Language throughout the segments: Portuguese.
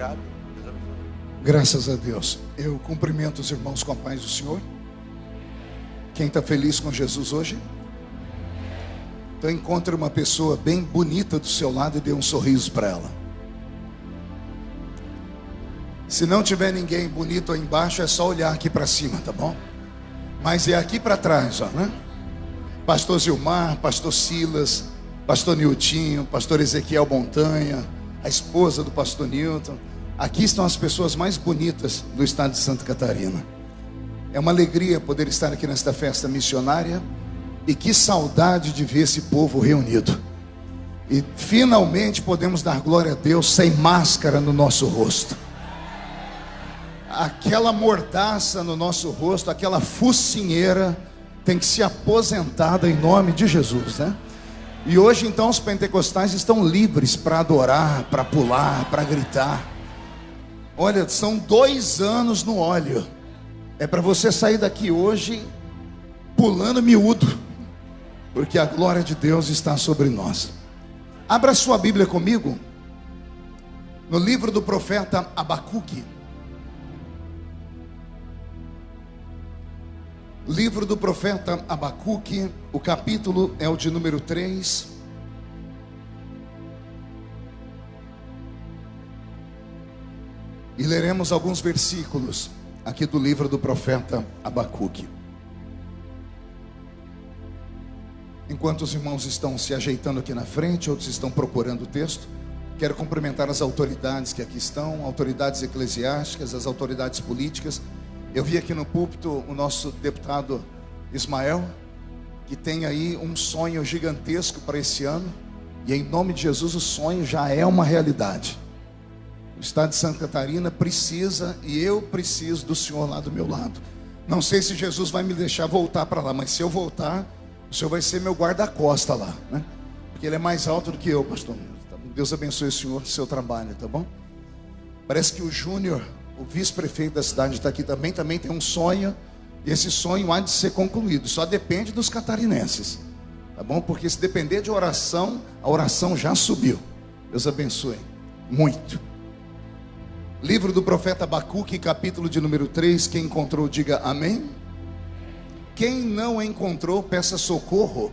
Obrigado. Graças a Deus. Eu cumprimento os irmãos com a paz do Senhor. Quem está feliz com Jesus hoje? Então encontre uma pessoa bem bonita do seu lado e dê um sorriso para ela. Se não tiver ninguém bonito aí embaixo, é só olhar aqui para cima, tá bom? Mas é aqui para trás, ó, né? Pastor Zilmar, pastor Silas, pastor Niltinho, pastor Ezequiel Montanha, a esposa do pastor Nilton. Aqui estão as pessoas mais bonitas do estado de Santa Catarina. É uma alegria poder estar aqui nesta festa missionária. E que saudade de ver esse povo reunido. E finalmente podemos dar glória a Deus sem máscara no nosso rosto. Aquela mordaça no nosso rosto, aquela focinheira tem que ser aposentada em nome de Jesus, né? E hoje então os pentecostais estão livres para adorar, para pular, para gritar. Olha, são 2 anos no óleo. É para você sair daqui hoje pulando miúdo, porque a glória de Deus está sobre nós. Abra sua Bíblia comigo no livro do profeta Abacuque. Livro do profeta Abacuque, o capítulo é o de número 3. E leremos alguns versículos aqui do livro do profeta Abacuque. Enquanto os irmãos estão se ajeitando aqui na frente, outros estão procurando o texto, quero cumprimentar as autoridades que aqui estão, autoridades eclesiásticas, as autoridades políticas. Eu vi aqui no púlpito o nosso deputado Ismael, que tem aí um sonho gigantesco para esse ano, e em nome de Jesus o sonho já é uma realidade. O estado de Santa Catarina precisa, e eu preciso do Senhor lá do meu lado. Não sei se Jesus vai me deixar voltar para lá, mas se eu voltar, o Senhor vai ser meu guarda-costa lá, né? Porque Ele é mais alto do que eu, pastor. Deus abençoe o Senhor, seu trabalho, tá bom? Parece que o Júnior, o vice-prefeito da cidade, está aqui também tem um sonho, e esse sonho há de ser concluído. Só depende dos catarinenses, tá bom? Porque se depender de oração, a oração já subiu. Deus abençoe muito. Livro do profeta Abacuque, capítulo de número 3. Quem encontrou, diga amém. Quem não encontrou, peça socorro.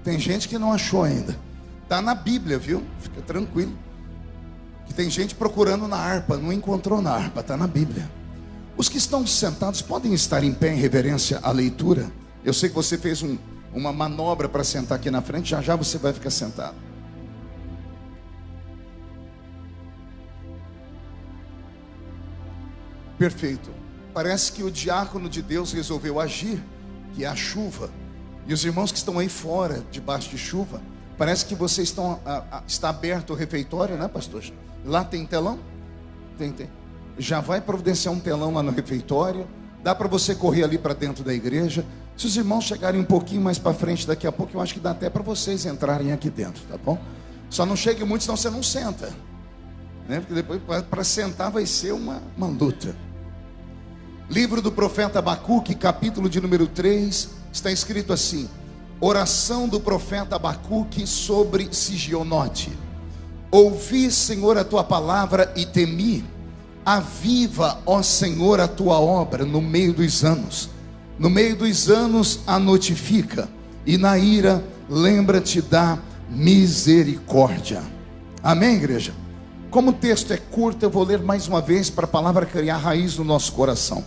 Tem gente que não achou ainda. Está na Bíblia, viu? Fica tranquilo. Que tem gente procurando na harpa, não encontrou na harpa, está na Bíblia. Os que estão sentados podem estar em pé em reverência à leitura. Eu sei que você fez uma manobra para sentar aqui na frente, já já você vai ficar sentado. Perfeito. Parece que o diácono de Deus resolveu agir, que é a chuva. E os irmãos que estão aí fora, debaixo de chuva, parece que vocês está aberto o refeitório, né, pastor? Lá tem telão? Tem. Já vai providenciar um telão lá no refeitório. Dá para você correr ali para dentro da igreja. Se os irmãos chegarem um pouquinho mais para frente daqui a pouco, eu acho que dá até para vocês entrarem aqui dentro, tá bom? Só não chegue muito, senão você não senta, né? Porque depois para sentar vai ser uma luta. Livro do profeta Abacuque, capítulo de número 3, está escrito assim: oração do profeta Abacuque sobre Sigionote. Ouvi, Senhor, a tua palavra e temi. Aviva, ó Senhor, a tua obra no meio dos anos. No meio dos anos a notifica, e na ira lembra-te da misericórdia. Amém, igreja? Como o texto é curto, eu vou ler mais uma vez para a palavra criar raiz no nosso coração.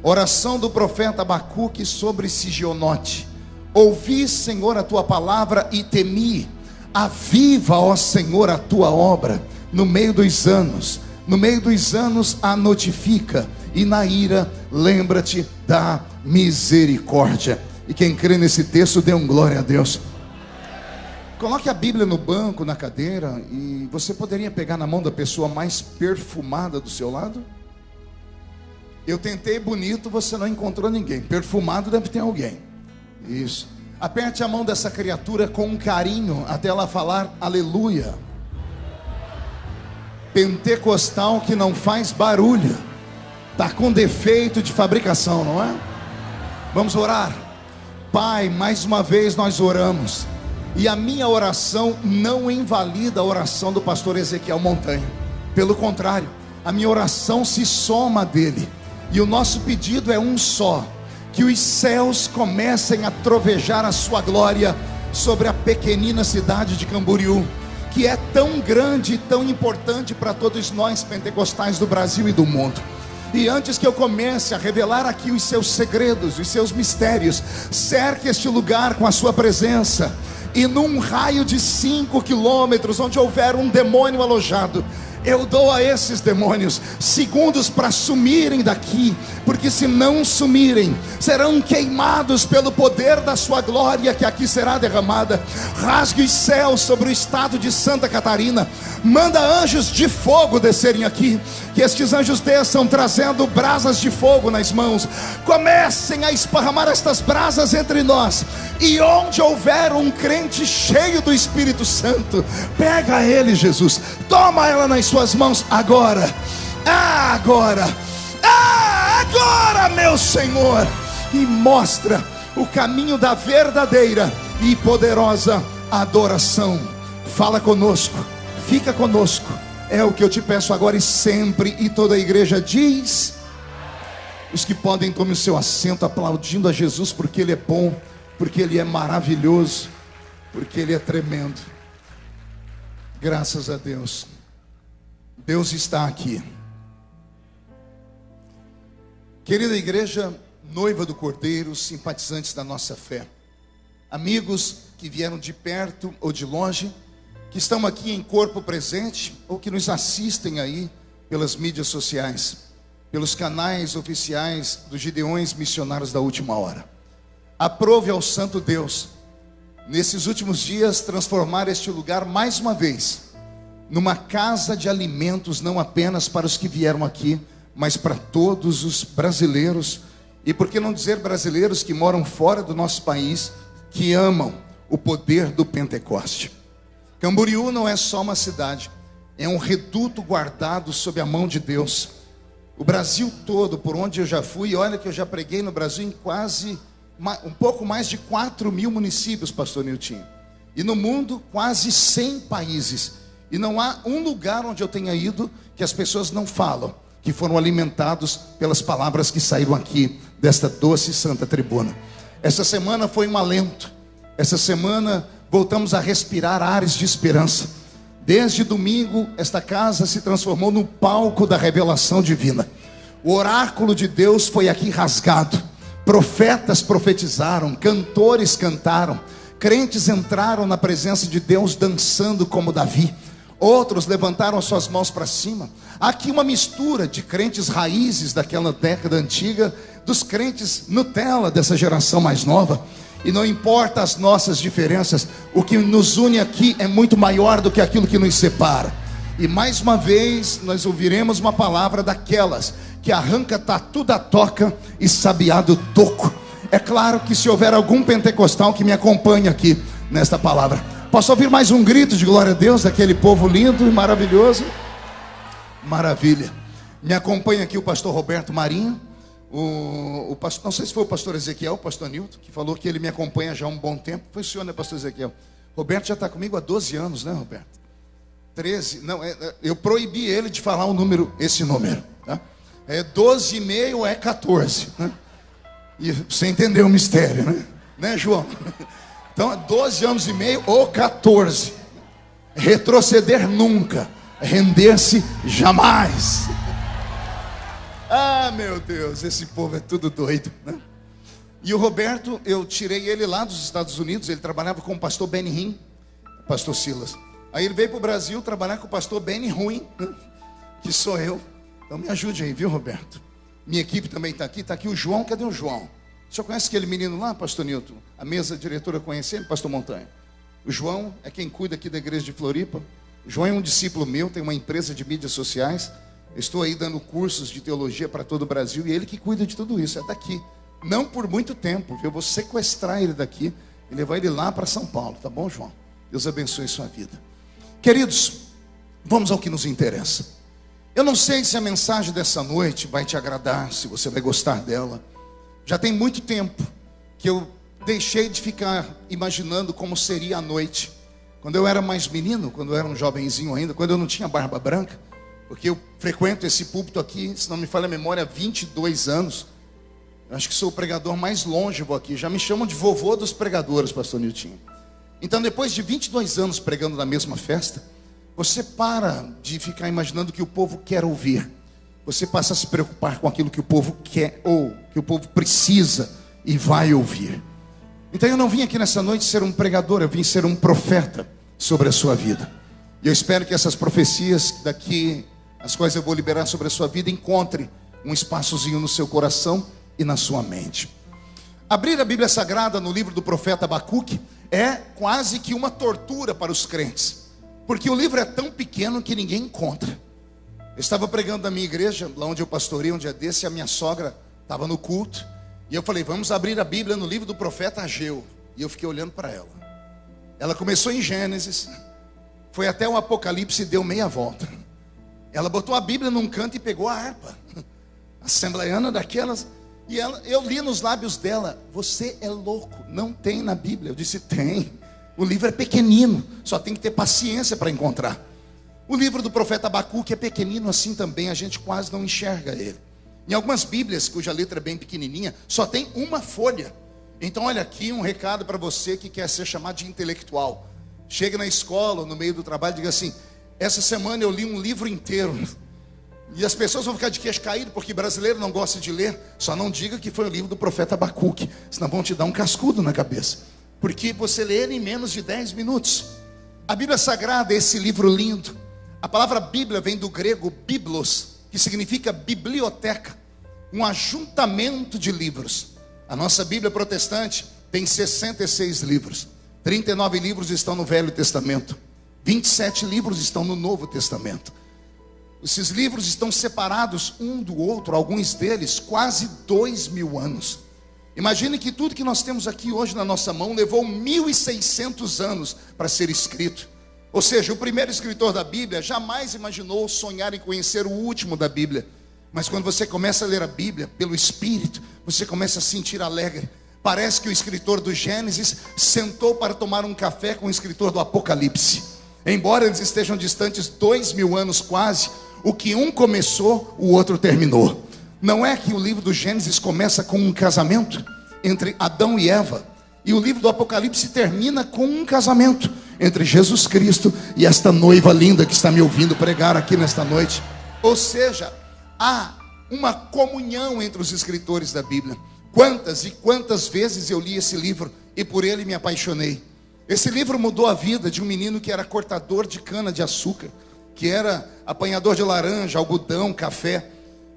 Oração do profeta Abacuque sobre Sigionote. Ouvi, Senhor, a tua palavra e temi. Aviva, ó Senhor, a tua obra no meio dos anos. No meio dos anos a notifica, e na ira lembra-te da misericórdia. E quem crê nesse texto, dê um glória a Deus. Coloque a Bíblia no banco, na cadeira, e você poderia pegar na mão da pessoa mais perfumada do seu lado? Eu tentei bonito, você não encontrou ninguém. Perfumado deve ter alguém. Isso. Aperte a mão dessa criatura com um carinho até ela falar aleluia. Pentecostal que não faz barulho, está com defeito de fabricação, não é? Vamos orar. Pai, mais uma vez nós oramos, e a minha oração não invalida a oração do pastor Ezequiel Montanha. Pelo contrário, a minha oração se soma a dele. E o nosso pedido é um só: que os céus comecem a trovejar a sua glória sobre a pequenina cidade de Camboriú, que é tão grande e tão importante para todos nós pentecostais do Brasil e do mundo. E antes que eu comece a revelar aqui os seus segredos, os seus mistérios, cerque este lugar com a sua presença. E num raio de 5 quilômetros, onde houver um demônio alojado, eu dou a esses demônios segundos para sumirem daqui, porque se não sumirem, serão queimados pelo poder da sua glória que aqui será derramada. Rasgue os céus sobre o estado de Santa Catarina, manda anjos de fogo descerem aqui, que estes anjos desçam trazendo brasas de fogo nas mãos, comecem a esparramar estas brasas entre nós, e onde houver um crente cheio do Espírito Santo, pega ele, Jesus, toma ela nas suas mãos agora, agora, meu Senhor, e mostra o caminho da verdadeira e poderosa adoração. Fala conosco, fica conosco, é o que eu te peço agora e sempre. E toda a igreja diz: os que podem, tomem o seu assento, aplaudindo a Jesus, porque Ele é bom, porque Ele é maravilhoso, porque Ele é tremendo. Graças a Deus. Deus está aqui. Querida igreja, noiva do Cordeiro, simpatizantes da nossa fé, amigos que vieram de perto ou de longe, que estão aqui em corpo presente, ou que nos assistem aí pelas mídias sociais, pelos canais oficiais dos Gideões Missionários da Última Hora. Aprove ao Santo Deus, nesses últimos dias, transformar este lugar mais uma vez numa casa de alimentos, não apenas para os que vieram aqui, mas para todos os brasileiros, e por que não dizer brasileiros que moram fora do nosso país, que amam o poder do Pentecoste. Camboriú não é só uma cidade, é um reduto guardado sob a mão de Deus. O Brasil todo, por onde eu já fui, olha que eu já preguei no Brasil em quase, um pouco mais de 4.000 municípios, pastor Nilton, e no mundo quase 100 países, e não há um lugar onde eu tenha ido que as pessoas não falam, que foram alimentados pelas palavras que saíram aqui, desta doce e santa tribuna. Essa semana foi um alento, essa semana voltamos a respirar ares de esperança. Desde domingo, esta casa se transformou no palco da revelação divina. O oráculo de Deus foi aqui rasgado, profetas profetizaram, cantores cantaram, crentes entraram na presença de Deus dançando como Davi. Outros levantaram as suas mãos para cima. Aqui uma mistura de crentes raízes daquela década antiga, dos crentes Nutella dessa geração mais nova. E não importa as nossas diferenças, o que nos une aqui é muito maior do que aquilo que nos separa. E mais uma vez nós ouviremos uma palavra daquelas que arranca tatu da toca e sabiá do toco. É claro que se houver algum pentecostal que me acompanhe aqui nesta palavra, posso ouvir mais um grito de glória a Deus daquele povo lindo e maravilhoso? Maravilha. Me acompanha aqui o pastor Roberto Marinho, o pastor, não sei se foi o pastor Ezequiel, o pastor Nilton, que falou que ele me acompanha já há um bom tempo. Foi o senhor, né, pastor Ezequiel? Roberto já está comigo há 12 anos, né, Roberto? 13, não, eu proibi ele de falar esse número, tá? 12 e meio é 14, né? E você entendeu o mistério, né, João? Então, 12 anos e meio ou 14. Retroceder nunca, render-se jamais. Ah, meu Deus, esse povo é tudo doido, né? E o Roberto, eu tirei ele lá dos Estados Unidos. Ele trabalhava com o pastor Benny Hinn, pastor Silas. Aí ele veio para o Brasil trabalhar com o pastor Benny Ruim, né? Que sou eu. Então me ajude aí, viu, Roberto? Minha equipe também está aqui o João. Cadê o João? O senhor conhece aquele menino lá, pastor Nilton? A mesa diretora conhece ele, pastor Montanha? O João é quem cuida aqui da igreja de Floripa. O João é um discípulo meu, tem uma empresa de mídias sociais. Eu estou aí dando cursos de teologia para todo o Brasil, e ele que cuida de tudo isso, é daqui. Não por muito tempo, eu vou sequestrar ele daqui e levar ele lá para São Paulo, tá bom, João? Deus abençoe sua vida. Queridos, vamos ao que nos interessa. Eu não sei se a mensagem dessa noite vai te agradar, se você vai gostar dela. Já tem muito tempo que eu deixei de ficar imaginando como seria a noite. Quando eu era mais menino, quando eu era um jovenzinho ainda, quando eu não tinha barba branca, porque eu frequento esse púlpito aqui, se não me falha a memória, há 22 anos. Eu acho que sou o pregador mais longevo aqui. Já me chamam de vovô dos pregadores, pastor Niltinho. Então, depois de 22 anos pregando na mesma festa, você para de ficar imaginando o que o povo quer ouvir. Você passa a se preocupar com aquilo que o povo quer ou que o povo precisa e vai ouvir. Então eu não vim aqui nessa noite ser um pregador, eu vim ser um profeta sobre a sua vida. E eu espero que essas profecias daqui, as quais eu vou liberar sobre a sua vida, encontre um espaçozinho no seu coração e na sua mente. Abrir a Bíblia Sagrada no livro do profeta Abacuque é quase que uma tortura para os crentes, porque o livro é tão pequeno que ninguém encontra. Eu estava pregando na minha igreja, lá onde eu pastorei um dia desse, e a minha sogra estava no culto, e eu falei, vamos abrir a Bíblia no livro do profeta Ageu. E eu fiquei olhando para ela. Ela começou em Gênesis, foi até o Apocalipse e deu meia volta. Ela botou a Bíblia num canto e pegou a harpa assembleiana daquelas. E eu li nos lábios dela, você é louco, não tem na Bíblia. Eu disse, tem, o livro é pequenino, só tem que ter paciência para encontrar. O livro do profeta Abacuque é pequenino assim também, a gente quase não enxerga ele. Em algumas Bíblias, cuja letra é bem pequenininha, só tem uma folha. Então olha aqui um recado para você que quer ser chamado de intelectual. Chega na escola, no meio do trabalho, diga assim, essa semana eu li um livro inteiro. E as pessoas vão ficar de queixo caído, porque brasileiro não gosta de ler. Só não diga que foi o livro do profeta Abacuque, senão vão te dar um cascudo na cabeça. Porque você lê ele em menos de 10 minutos. A Bíblia Sagrada é esse livro lindo. A palavra Bíblia vem do grego biblos, que significa biblioteca, um ajuntamento de livros. A nossa Bíblia protestante tem 66 livros. 39 livros estão no Velho Testamento. 27 livros estão no Novo Testamento. Esses livros estão separados um do outro, alguns deles quase 2000 anos. Imagine que tudo que nós temos aqui hoje na nossa mão levou 1600 anos para ser escrito. Ou seja, o primeiro escritor da Bíblia jamais imaginou sonhar em conhecer o último da Bíblia. Mas quando você começa a ler a Bíblia pelo Espírito, você começa a se sentir alegre. Parece que o escritor do Gênesis sentou para tomar um café com o escritor do Apocalipse. Embora eles estejam distantes 2000 anos quase, o que um começou, o outro terminou. Não é que o livro do Gênesis começa com um casamento entre Adão e Eva, e o livro do Apocalipse termina com um casamento entre Jesus Cristo e esta noiva linda que está me ouvindo pregar aqui nesta noite. Ou seja, há uma comunhão entre os escritores da Bíblia. Quantas e quantas vezes eu li esse livro e por ele me apaixonei. Esse livro mudou a vida de um menino que era cortador de cana de açúcar, que era apanhador de laranja, algodão, café,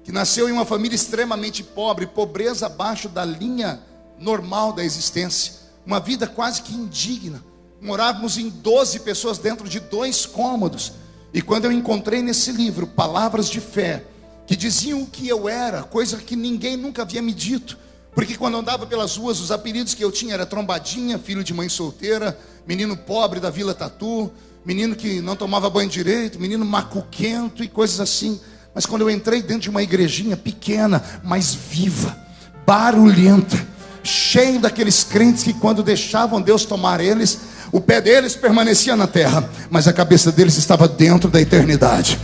que nasceu em uma família extremamente pobre, pobreza abaixo da linha normal da existência, uma vida quase que indigna. Morávamos em 12 pessoas dentro de 2 cômodos. E quando eu encontrei nesse livro palavras de fé, que diziam o que eu era, coisa que ninguém nunca havia me dito, porque quando eu andava pelas ruas, os apelidos que eu tinha era trombadinha, filho de mãe solteira, menino pobre da Vila Tatu, menino que não tomava banho direito, menino macuquento e coisas assim. Mas quando eu entrei dentro de uma igrejinha pequena, mas viva, barulhenta, cheio daqueles crentes que quando deixavam Deus tomar eles, o pé deles permanecia na terra, mas a cabeça deles estava dentro da eternidade.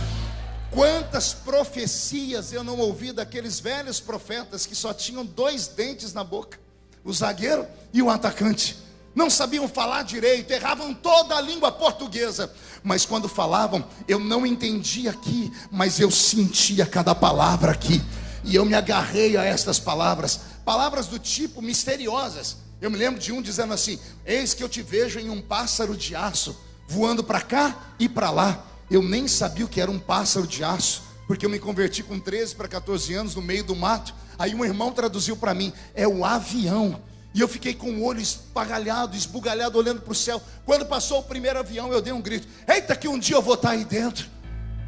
Quantas profecias eu não ouvi daqueles velhos profetas que só tinham 2 dentes na boca, o zagueiro e o atacante. Não sabiam falar direito, erravam toda a língua portuguesa, mas quando falavam, eu não entendia aqui, mas eu sentia cada palavra aqui, e eu me agarrei a estas palavras, palavras do tipo misteriosas. Eu me lembro de um dizendo assim: eis que eu te vejo em um pássaro de aço, voando para cá e para lá. Eu nem sabia o que era um pássaro de aço, porque eu me converti com 13 para 14 anos no meio do mato. Aí um irmão traduziu para mim: é o avião. E eu fiquei com o olho espagalhado, esbugalhado, olhando para o céu. Quando passou o primeiro avião, eu dei um grito: eita, que um dia eu vou estar aí dentro.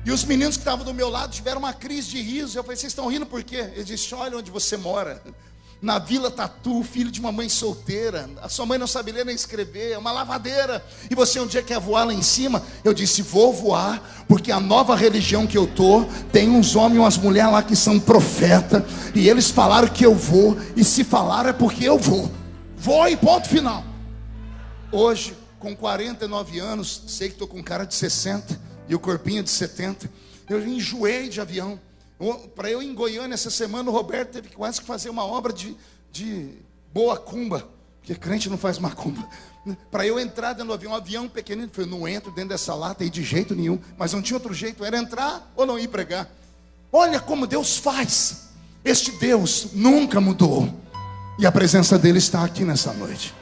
E os meninos que estavam do meu lado tiveram uma crise de riso. Eu falei: vocês estão rindo por quê? Ele disse: olha onde você mora, na Vila Tatu, filho de uma mãe solteira, a sua mãe não sabe ler nem escrever, é uma lavadeira, e você um dia quer voar lá em cima. Eu disse: vou voar, porque a nova religião que eu tô, tem uns homens e umas mulheres lá que são profeta, e eles falaram que eu vou, e se falaram é porque eu vou e ponto final. Hoje, com 49 anos, sei que estou com cara de 60, e o corpinho de 70, Eu enjoei de avião. Para eu ir em Goiânia essa semana, o Roberto teve quase que fazer uma obra de boa cumba, porque crente não faz macumba. Para eu entrar dentro do avião, um avião pequenino, eu não entro dentro dessa lata aí de jeito nenhum, mas não tinha outro jeito, era entrar ou não ir pregar. Olha como Deus faz. Este Deus nunca mudou, e a presença dele está aqui nessa noite.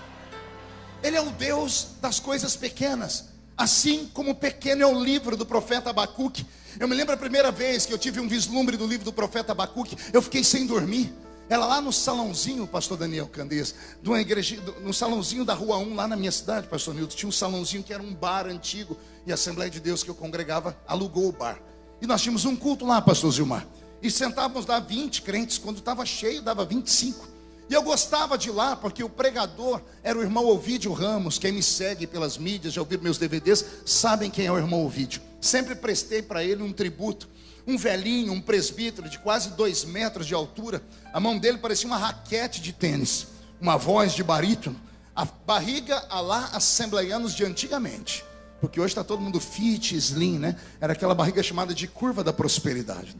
Ele é o Deus das coisas pequenas, assim como pequeno é o livro do profeta Abacuque. Eu me lembro a primeira vez que eu tive um vislumbre do livro do profeta Abacuque, eu fiquei sem dormir. Era lá no salãozinho, pastor Daniel Candês, de uma igreja, no salãozinho da Rua 1, lá na minha cidade, pastor Nilton. Tinha um salãozinho que era um bar antigo, e a Assembleia de Deus que eu congregava alugou o bar. E nós tínhamos um culto lá, pastor Zilmar. E sentávamos lá 20 crentes, quando estava cheio dava 25. E eu gostava de ir lá, porque o pregador era o irmão Ovídio Ramos. Quem me segue pelas mídias, já ouviram meus DVDs, sabem quem é o irmão Ovídio. Sempre prestei para ele um tributo. Um velhinho, um presbítero de quase 2 metros de altura. A mão dele parecia uma raquete de tênis. Uma voz de barítono. A barriga a lá assembleianos de antigamente. Porque hoje está todo mundo fit, slim, né? Era aquela barriga chamada de curva da prosperidade.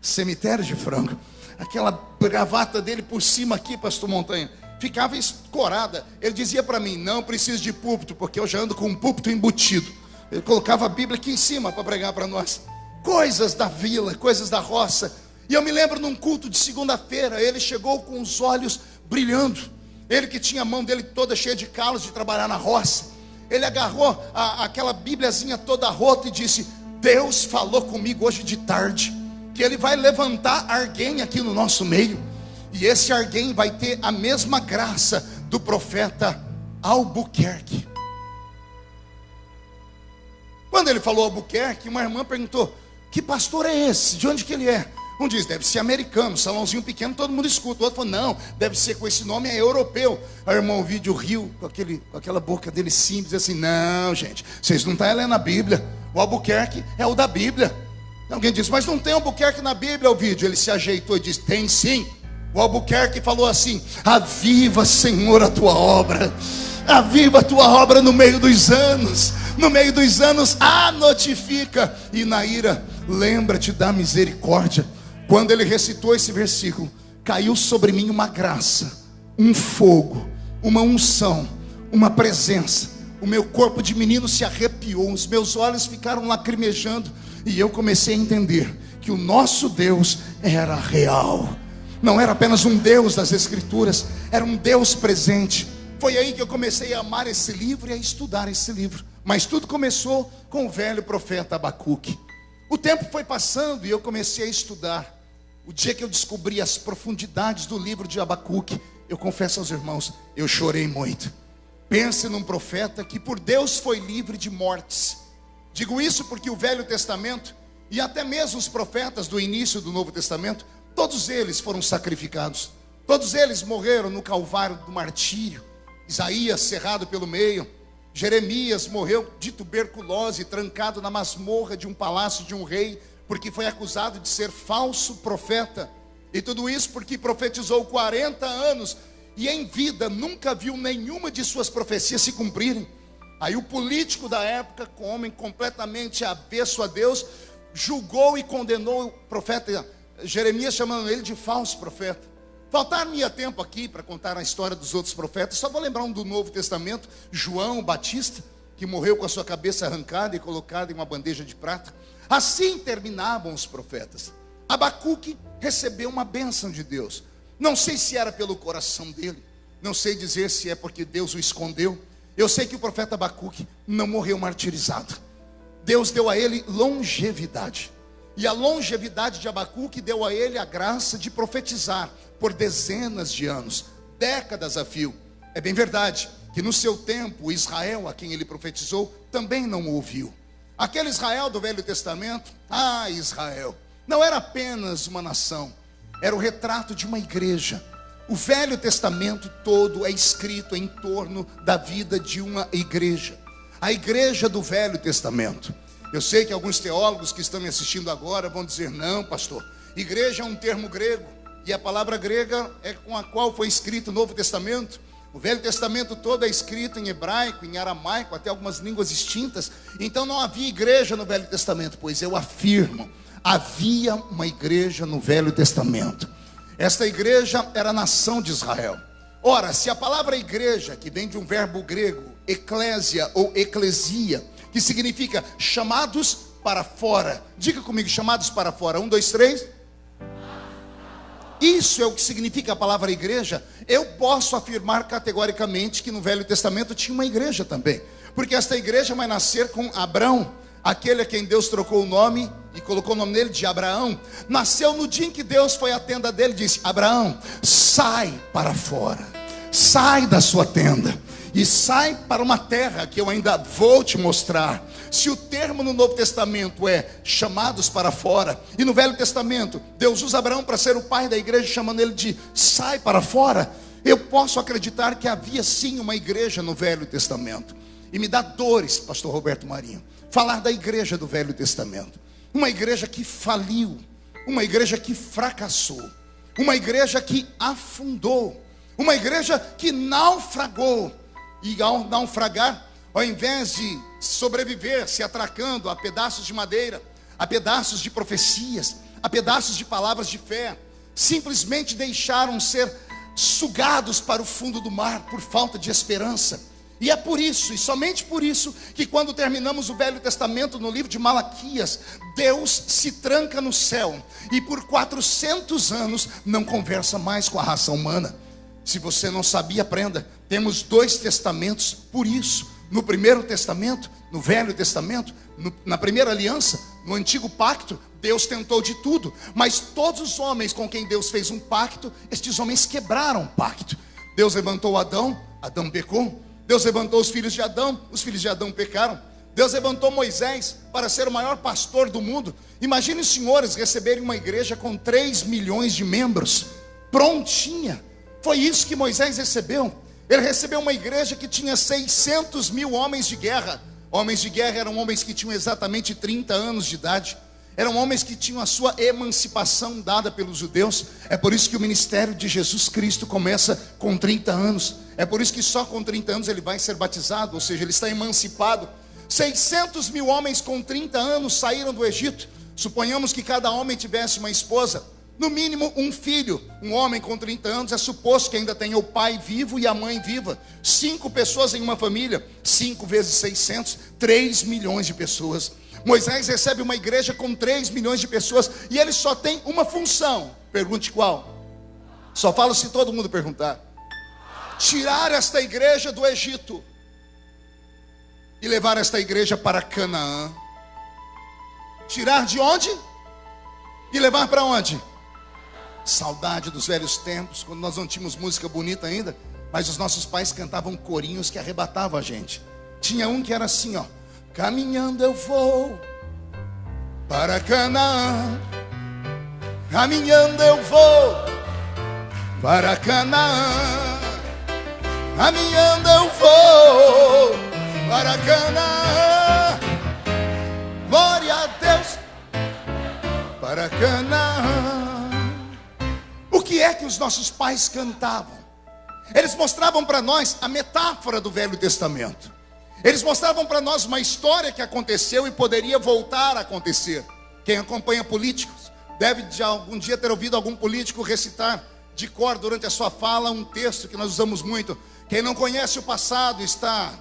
Cemitério de frango. Aquela gravata dele por cima aqui, pastor Montanha, ficava escorada. Ele dizia para mim, não preciso de púlpito, porque eu já ando com um púlpito embutido. Ele colocava a Bíblia aqui em cima para pregar para nós. Coisas da vila, coisas da roça. E eu me lembro num culto de segunda-feira, ele chegou com os olhos brilhando. Ele que tinha a mão dele toda cheia de calos de trabalhar na roça. Ele agarrou aquela bíbliazinha toda rota e disse, Deus falou comigo hoje de tarde, que ele vai levantar alguém aqui no nosso meio. E esse alguém vai ter a mesma graça do profeta Albuquerque. Quando ele falou Albuquerque, uma irmã perguntou, que pastor é esse? De onde que ele é? Um diz, deve ser americano, salãozinho pequeno, todo mundo escuta. O outro falou, não, deve ser com esse nome, é europeu. A irmã Ovídio riu com aquela boca dele simples, assim, não gente, vocês não estão lendo a Bíblia. O Albuquerque é o da Bíblia. Alguém disse, mas não tem Albuquerque na Bíblia, Ovídio. Ele se ajeitou e disse, tem sim. O Albuquerque falou assim, aviva Senhor a tua obra. Aviva a tua obra no meio dos anos. No meio dos anos, notifica. E na ira, lembra-te da misericórdia. Quando ele recitou esse versículo, caiu sobre mim uma graça, um fogo, uma unção, uma presença. O meu corpo de menino se arrepiou, os meus olhos ficaram lacrimejando. E eu comecei a entender que o nosso Deus era real. Não era apenas um Deus das Escrituras, era um Deus presente. Foi aí que eu comecei a amar esse livro e a estudar esse livro. Mas tudo começou com o velho profeta Abacuque. O tempo foi passando e eu comecei a estudar. O dia que eu descobri as profundidades do livro de Abacuque, eu confesso aos irmãos, eu chorei muito. Pense num profeta que por Deus foi livre de mortes. Digo isso porque o Velho Testamento e até mesmo os profetas do início do Novo Testamento, todos eles foram sacrificados. Todos eles morreram no calvário do martírio. Isaías cerrado pelo meio. Jeremias morreu de tuberculose, trancado na masmorra de um palácio de um rei, porque foi acusado de ser falso profeta. E tudo isso porque profetizou 40 anos e em vida nunca viu nenhuma de suas profecias se cumprirem. Aí o político da época, com homem completamente avesso a Deus, julgou e condenou o profeta Jeremias, chamando ele de falso profeta. Faltar-me-ia tempo aqui para contar a história dos outros profetas. Só vou lembrar um do Novo Testamento, João Batista, que morreu com a sua cabeça arrancada e colocada em uma bandeja de prata. Assim terminavam os profetas. Abacuque recebeu uma bênção de Deus. Não sei se era pelo coração dele, não sei dizer se é porque Deus o escondeu. Eu sei que o profeta Abacuque não morreu martirizado. Deus deu a ele longevidade. E a longevidade de Abacuque deu a ele a graça de profetizar por dezenas de anos, décadas a fio. É bem verdade que no seu tempo Israel, a quem ele profetizou, também não o ouviu. Aquele Israel do Velho Testamento, Israel, não era apenas uma nação, era o retrato de uma igreja. O Velho Testamento todo é escrito em torno da vida de uma igreja. A igreja do Velho Testamento. Eu sei que alguns teólogos que estão me assistindo agora vão dizer, não pastor, igreja é um termo grego. E a palavra grega é com a qual foi escrito o Novo Testamento. O Velho Testamento todo é escrito em hebraico, em aramaico, até algumas línguas distintas. Então não havia igreja no Velho Testamento, pois eu afirmo, havia uma igreja no Velho Testamento. Esta igreja era a nação de Israel. Ora, se a palavra igreja, que vem de um verbo grego, eclésia ou eclesia, que significa chamados para fora. Diga comigo, chamados para fora. 1, 2, 3. Isso é o que significa a palavra igreja. Eu posso afirmar categoricamente que no Velho Testamento tinha uma igreja também. Porque esta igreja vai nascer com Abrão, aquele a quem Deus trocou o nome e colocou o nome dele de Abraão. Nasceu no dia em que Deus foi à tenda dele e disse: Abraão, sai para fora, sai da sua tenda e sai para uma terra que eu ainda vou te mostrar. Se o termo no Novo Testamento é chamados para fora, e no Velho Testamento Deus usa Abraão para ser o pai da igreja, chamando ele de sai para fora, eu posso acreditar que havia sim uma igreja no Velho Testamento. E me dá dores, pastor Roberto Marinho, falar da igreja do Velho Testamento. Uma igreja que faliu, uma igreja que fracassou, uma igreja que afundou, uma igreja que naufragou. E ao naufragar, ao invés de sobreviver se atracando a pedaços de madeira, a pedaços de profecias, a pedaços de palavras de fé, simplesmente deixaram ser sugados para o fundo do mar por falta de esperança. E é por isso, e somente por isso, que quando terminamos o Velho Testamento no livro de Malaquias, Deus se tranca no céu e por 400 anos não conversa mais com a raça humana. Se você não sabia, aprenda. Temos 2 testamentos por isso. No Primeiro Testamento, no Velho Testamento, na Primeira Aliança, no Antigo Pacto, Deus tentou de tudo. Mas todos os homens com quem Deus fez um pacto, estes homens quebraram o pacto. Deus levantou Adão, Adão pecou. Deus levantou os filhos de Adão pecaram. Deus levantou Moisés para ser o maior pastor do mundo. Imagine os senhores receberem uma igreja com 3 milhões de membros, prontinha. Foi isso que Moisés recebeu. Ele recebeu uma igreja que tinha 600 mil homens de guerra. Homens de guerra eram homens que tinham exatamente 30 anos de idade. Eram homens que tinham a sua emancipação dada pelos judeus. É por isso que o ministério de Jesus Cristo começa com 30 anos. É por isso que só com 30 anos ele vai ser batizado, ou seja, ele está emancipado. 600 mil homens com 30 anos saíram do Egito. Suponhamos que cada homem tivesse uma esposa, no mínimo um filho. Um homem com 30 anos é suposto que ainda tenha o pai vivo e a mãe viva. 5 pessoas em uma família, 5 vezes 600, 3 milhões de pessoas. Moisés recebe uma igreja com 3 milhões de pessoas e ele só tem uma função. Pergunte qual? Só falo se todo mundo perguntar. Tirar esta igreja do Egito e levar esta igreja para Canaã. Tirar de onde? E levar para onde? Saudade dos velhos tempos, quando nós não tínhamos música bonita ainda, mas os nossos pais cantavam corinhos que arrebatavam a gente. Tinha um que era assim, ó: caminhando eu vou para Canaã, caminhando eu vou para Canaã, caminhando eu vou para Canaã, glória a Deus, para Canaã. O que é que os nossos pais cantavam? Eles mostravam para nós a metáfora do Velho Testamento. Eles mostravam para nós uma história que aconteceu e poderia voltar a acontecer. Quem acompanha políticos deve de algum dia ter ouvido algum político recitar de cor durante a sua fala um texto que nós usamos muito: quem não conhece o passado está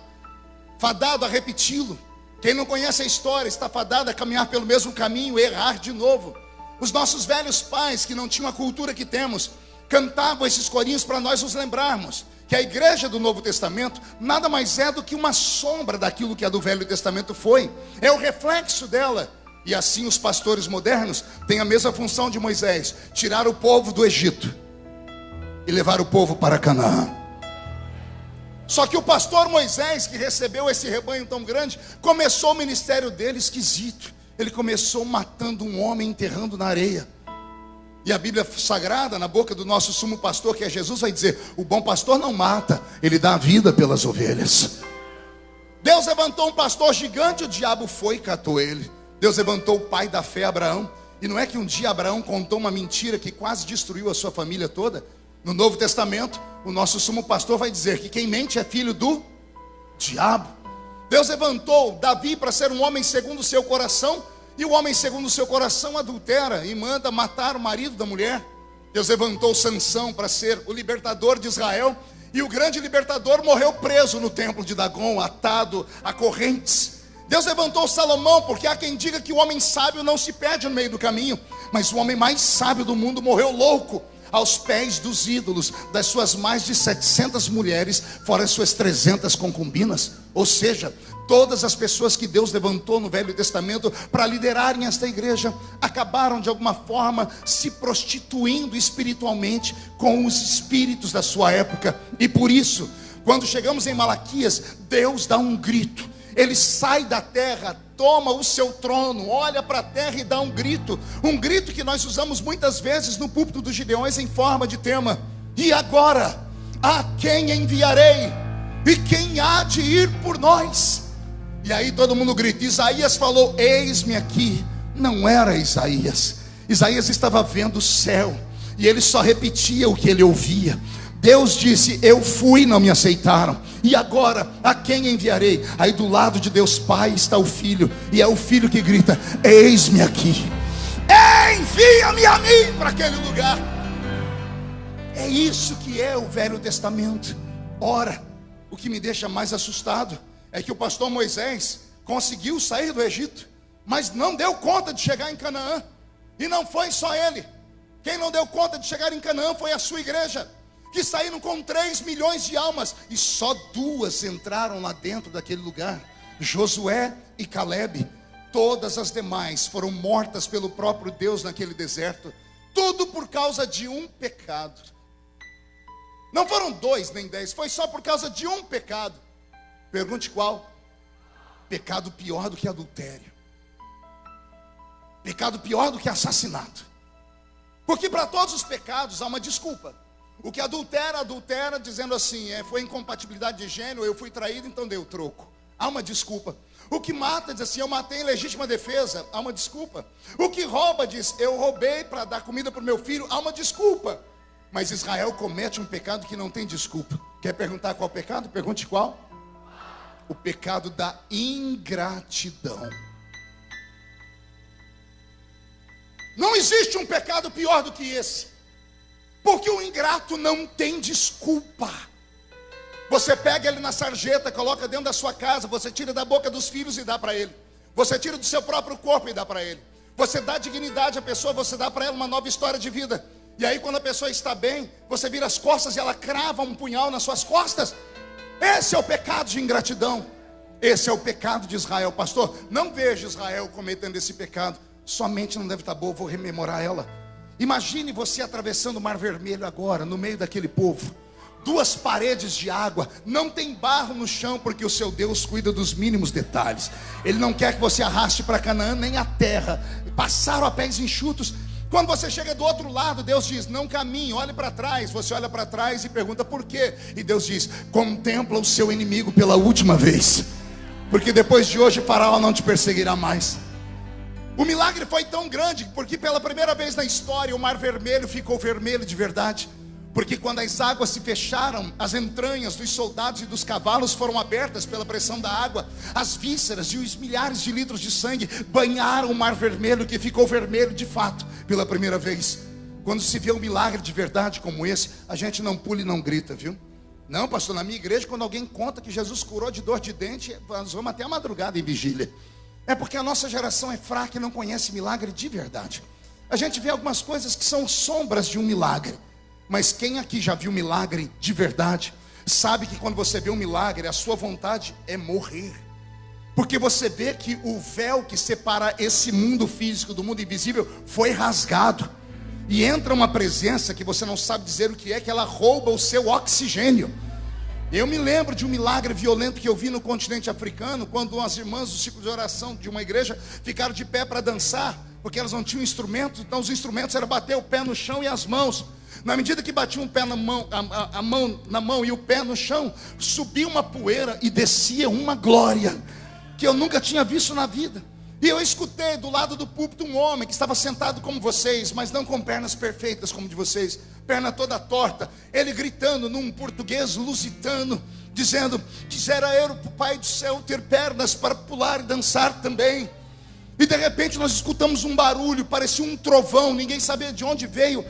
fadado a repeti-lo. Quem não conhece a história está fadado a caminhar pelo mesmo caminho e errar de novo. Os nossos velhos pais, que não tinham a cultura que temos, cantavam esses corinhos para nós nos lembrarmos que a igreja do Novo Testamento nada mais é do que uma sombra daquilo que a do Velho Testamento foi. É o reflexo dela. E assim os pastores modernos têm a mesma função de Moisés: tirar o povo do Egito e levar o povo para Canaã. Só que o pastor Moisés, que recebeu esse rebanho tão grande, começou o ministério dele esquisito. Ele começou matando um homem, enterrando na areia. E a Bíblia Sagrada, na boca do nosso sumo pastor, que é Jesus, vai dizer: o bom pastor não mata, ele dá a vida pelas ovelhas. Deus levantou um pastor gigante, o diabo foi e catou ele. Deus levantou o pai da fé, Abraão. E não é que um dia Abraão contou uma mentira que quase destruiu a sua família toda? No Novo Testamento, o nosso sumo pastor vai dizer que quem mente é filho do diabo. Deus levantou Davi para ser um homem segundo o seu coração, e o homem segundo o seu coração adultera e manda matar o marido da mulher. Deus levantou Sansão para ser o libertador de Israel, e o grande libertador morreu preso no templo de Dagon, atado a correntes. Deus levantou Salomão, porque há quem diga que o homem sábio não se perde no meio do caminho, mas o homem mais sábio do mundo morreu louco, aos pés dos ídolos, das suas mais de 700 mulheres, fora as suas 300 concubinas. Ou seja, todas as pessoas que Deus levantou no Velho Testamento para liderarem esta igreja, acabaram de alguma forma se prostituindo espiritualmente com os espíritos da sua época. E por isso, quando chegamos em Malaquias, Deus dá um grito. Ele sai da terra, toma o seu trono, olha para a terra e dá um grito que nós usamos muitas vezes no púlpito dos Gideões em forma de tema. E agora, a quem enviarei? E quem há de ir por nós? E aí todo mundo grita. Isaías falou: eis-me aqui. Não era Isaías. Isaías estava vendo o céu, e ele só repetia o que ele ouvia. Deus disse: eu fui, não me aceitaram. E agora, a quem enviarei? Aí do lado de Deus Pai está o Filho, e é o Filho que grita: eis-me aqui, envia-me a mim para aquele lugar. É isso que é o Velho Testamento. Ora, o que me deixa mais assustado é que o pastor Moisés conseguiu sair do Egito, mas não deu conta de chegar em Canaã. E não foi só ele. Quem não deu conta de chegar em Canaã foi a sua igreja, que saíram com 3 milhões de almas, e só 2 entraram lá dentro daquele lugar: Josué e Calebe. Todas as demais foram mortas pelo próprio Deus naquele deserto. Tudo por causa de um pecado. Não foram 2 nem 10, foi só por causa de um pecado. Pergunte qual? Pecado pior do que adultério, pecado pior do que assassinato. Porque para todos os pecados há uma desculpa. O que adultera dizendo assim: foi incompatibilidade de gênero, eu fui traído, então dei o troco. Há uma desculpa. O que mata diz assim: eu matei em legítima defesa. Há uma desculpa. O que rouba diz: eu roubei para dar comida para o meu filho. Há uma desculpa. Mas Israel comete um pecado que não tem desculpa. Quer perguntar qual pecado? Pergunte qual. O pecado da ingratidão. Não existe um pecado pior do que esse, porque o ingrato não tem desculpa. Você pega ele na sarjeta, coloca dentro da sua casa, você tira da boca dos filhos e dá para ele. Você tira do seu próprio corpo e dá para ele. Você dá dignidade à pessoa, você dá para ela uma nova história de vida. E aí quando a pessoa está bem, você vira as costas e ela crava um punhal nas suas costas. Esse é o pecado de ingratidão. Esse é o pecado de Israel. Pastor, não vejo Israel cometendo esse pecado. Sua mente não deve estar boa, vou rememorar ela. Imagine você atravessando o Mar Vermelho agora, no meio daquele povo. 2 paredes de água, não tem barro no chão, porque o seu Deus cuida dos mínimos detalhes. Ele não quer que você arraste para Canaã nem a terra. Passaram a pés enxutos. Quando você chega do outro lado, Deus diz: não caminhe, olhe para trás. Você olha para trás e pergunta por quê? E Deus diz: contempla o seu inimigo pela última vez, porque depois de hoje Faraó não te perseguirá mais. O milagre foi tão grande, porque pela primeira vez na história o Mar Vermelho ficou vermelho de verdade. Porque quando as águas se fecharam, as entranhas dos soldados e dos cavalos foram abertas pela pressão da água. As vísceras e os milhares de litros de sangue banharam o Mar Vermelho, que ficou vermelho de fato pela primeira vez. Quando se vê um milagre de verdade como esse, a gente não pula e não grita, viu? Não, pastor, na minha igreja, quando alguém conta que Jesus curou de dor de dente, nós vamos até a madrugada em vigília. É porque a nossa geração é fraca e não conhece milagre de verdade. A gente vê algumas coisas que são sombras de um milagre. Mas quem aqui já viu milagre de verdade, sabe que quando você vê um milagre, a sua vontade é morrer. Porque você vê que o véu que separa esse mundo físico do mundo invisível foi rasgado. E entra uma presença que você não sabe dizer o que é, que ela rouba o seu oxigênio. Eu me lembro de um milagre violento que eu vi no continente africano, quando as irmãs do ciclo de oração de uma igreja ficaram de pé para dançar, porque elas não tinham instrumentos. Então os instrumentos eram bater o pé no chão e as mãos. Na medida que batiam o pé na mão, a mão na mão e o pé no chão, subia uma poeira e descia uma glória que eu nunca tinha visto na vida. E eu escutei do lado do púlpito um homem que estava sentado como vocês, mas não com pernas perfeitas como de vocês, perna toda torta. Ele gritando num português lusitano, dizendo: quisera eu, o Pai do céu, ter pernas para pular e dançar também. E de repente nós escutamos um barulho, parecia um trovão, ninguém sabia de onde veio.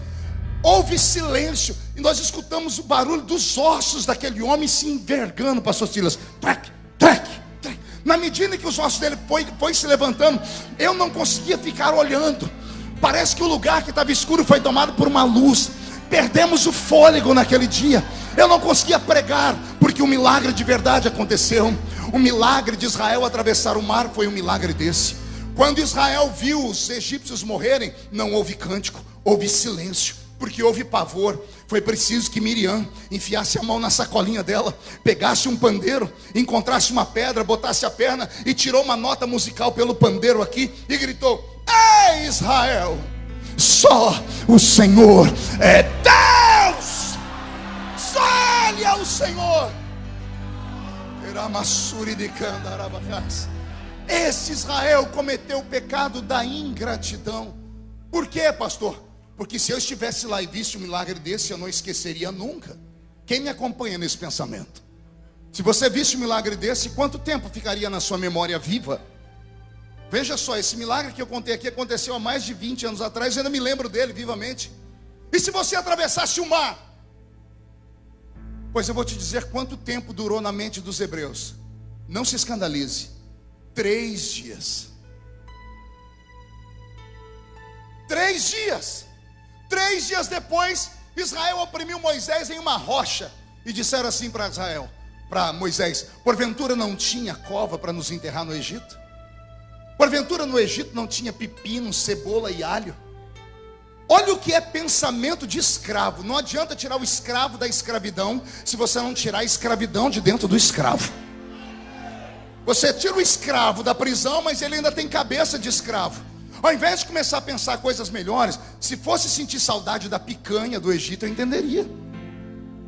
Houve silêncio, e nós escutamos o barulho dos ossos daquele homem se envergando, pastor Silas. Trac, trac, trac. Na medida que os ossos dele foi se levantando, eu não conseguia ficar olhando. Parece que o lugar que estava escuro foi tomado por uma luz. Perdemos o fôlego naquele dia. Eu não conseguia pregar, porque um milagre de verdade aconteceu. O milagre de Israel atravessar o mar foi um milagre desse. Quando Israel viu os egípcios morrerem, não houve cântico, houve silêncio, porque houve pavor. Foi preciso que Miriam enfiasse a mão na sacolinha dela, pegasse um pandeiro, encontrasse uma pedra, botasse a perna e tirou uma nota musical pelo pandeiro aqui e gritou: ei, Israel, só o Senhor é Deus, só Ele é o Senhor. Esse Israel cometeu o pecado da ingratidão. Por quê, pastor? Porque se eu estivesse lá e visse um milagre desse, eu não esqueceria nunca. Quem me acompanha nesse pensamento? Se você visse um milagre desse, quanto tempo ficaria na sua memória viva? Veja só, esse milagre que eu contei aqui aconteceu há mais de 20 anos atrás. Eu ainda me lembro dele vivamente. E se você atravessasse o mar? Pois eu vou te dizer quanto tempo durou na mente dos hebreus. Não se escandalize. 3 dias. 3 dias. 3 dias depois, Israel oprimiu Moisés em uma rocha. E disseram assim para Moisés: porventura não tinha cova para nos enterrar no Egito? Porventura no Egito não tinha pepino, cebola e alho? Olha o que é pensamento de escravo. Não adianta tirar o escravo da escravidão, se você não tirar a escravidão de dentro do escravo. Você tira o escravo da prisão, mas ele ainda tem cabeça de escravo. Ao invés de começar a pensar coisas melhores, se fosse sentir saudade da picanha do Egito, eu entenderia.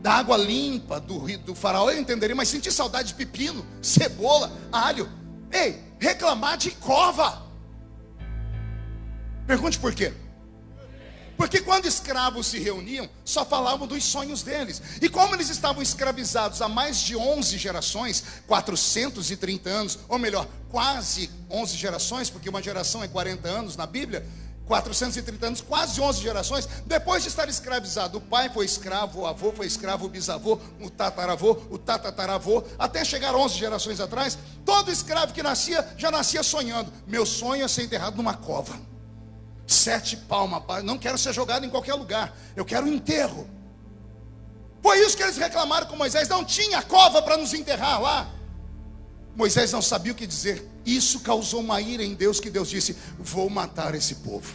Da água limpa do faraó, eu entenderia. Mas sentir saudade de pepino, cebola, alho. Ei, reclamar de cova. Pergunte por quê? Porque quando escravos se reuniam, só falavam dos sonhos deles. E como eles estavam escravizados há mais de 11 gerações, 430 anos, ou melhor, quase 11 gerações, porque uma geração é 40 anos na Bíblia, 430 anos, quase 11 gerações, depois de estar escravizado, o pai foi escravo, o avô foi escravo, o bisavô, o tatataravô, até chegar 11 gerações atrás, todo escravo que nascia, já nascia sonhando: meu sonho é ser enterrado numa cova. 7 palmas, não quero ser jogado em qualquer lugar, eu quero um enterro. Foi isso que eles reclamaram com Moisés. Não tinha cova para nos enterrar lá. Moisés não sabia o que dizer. Isso causou uma ira em Deus, que Deus disse: vou matar esse povo.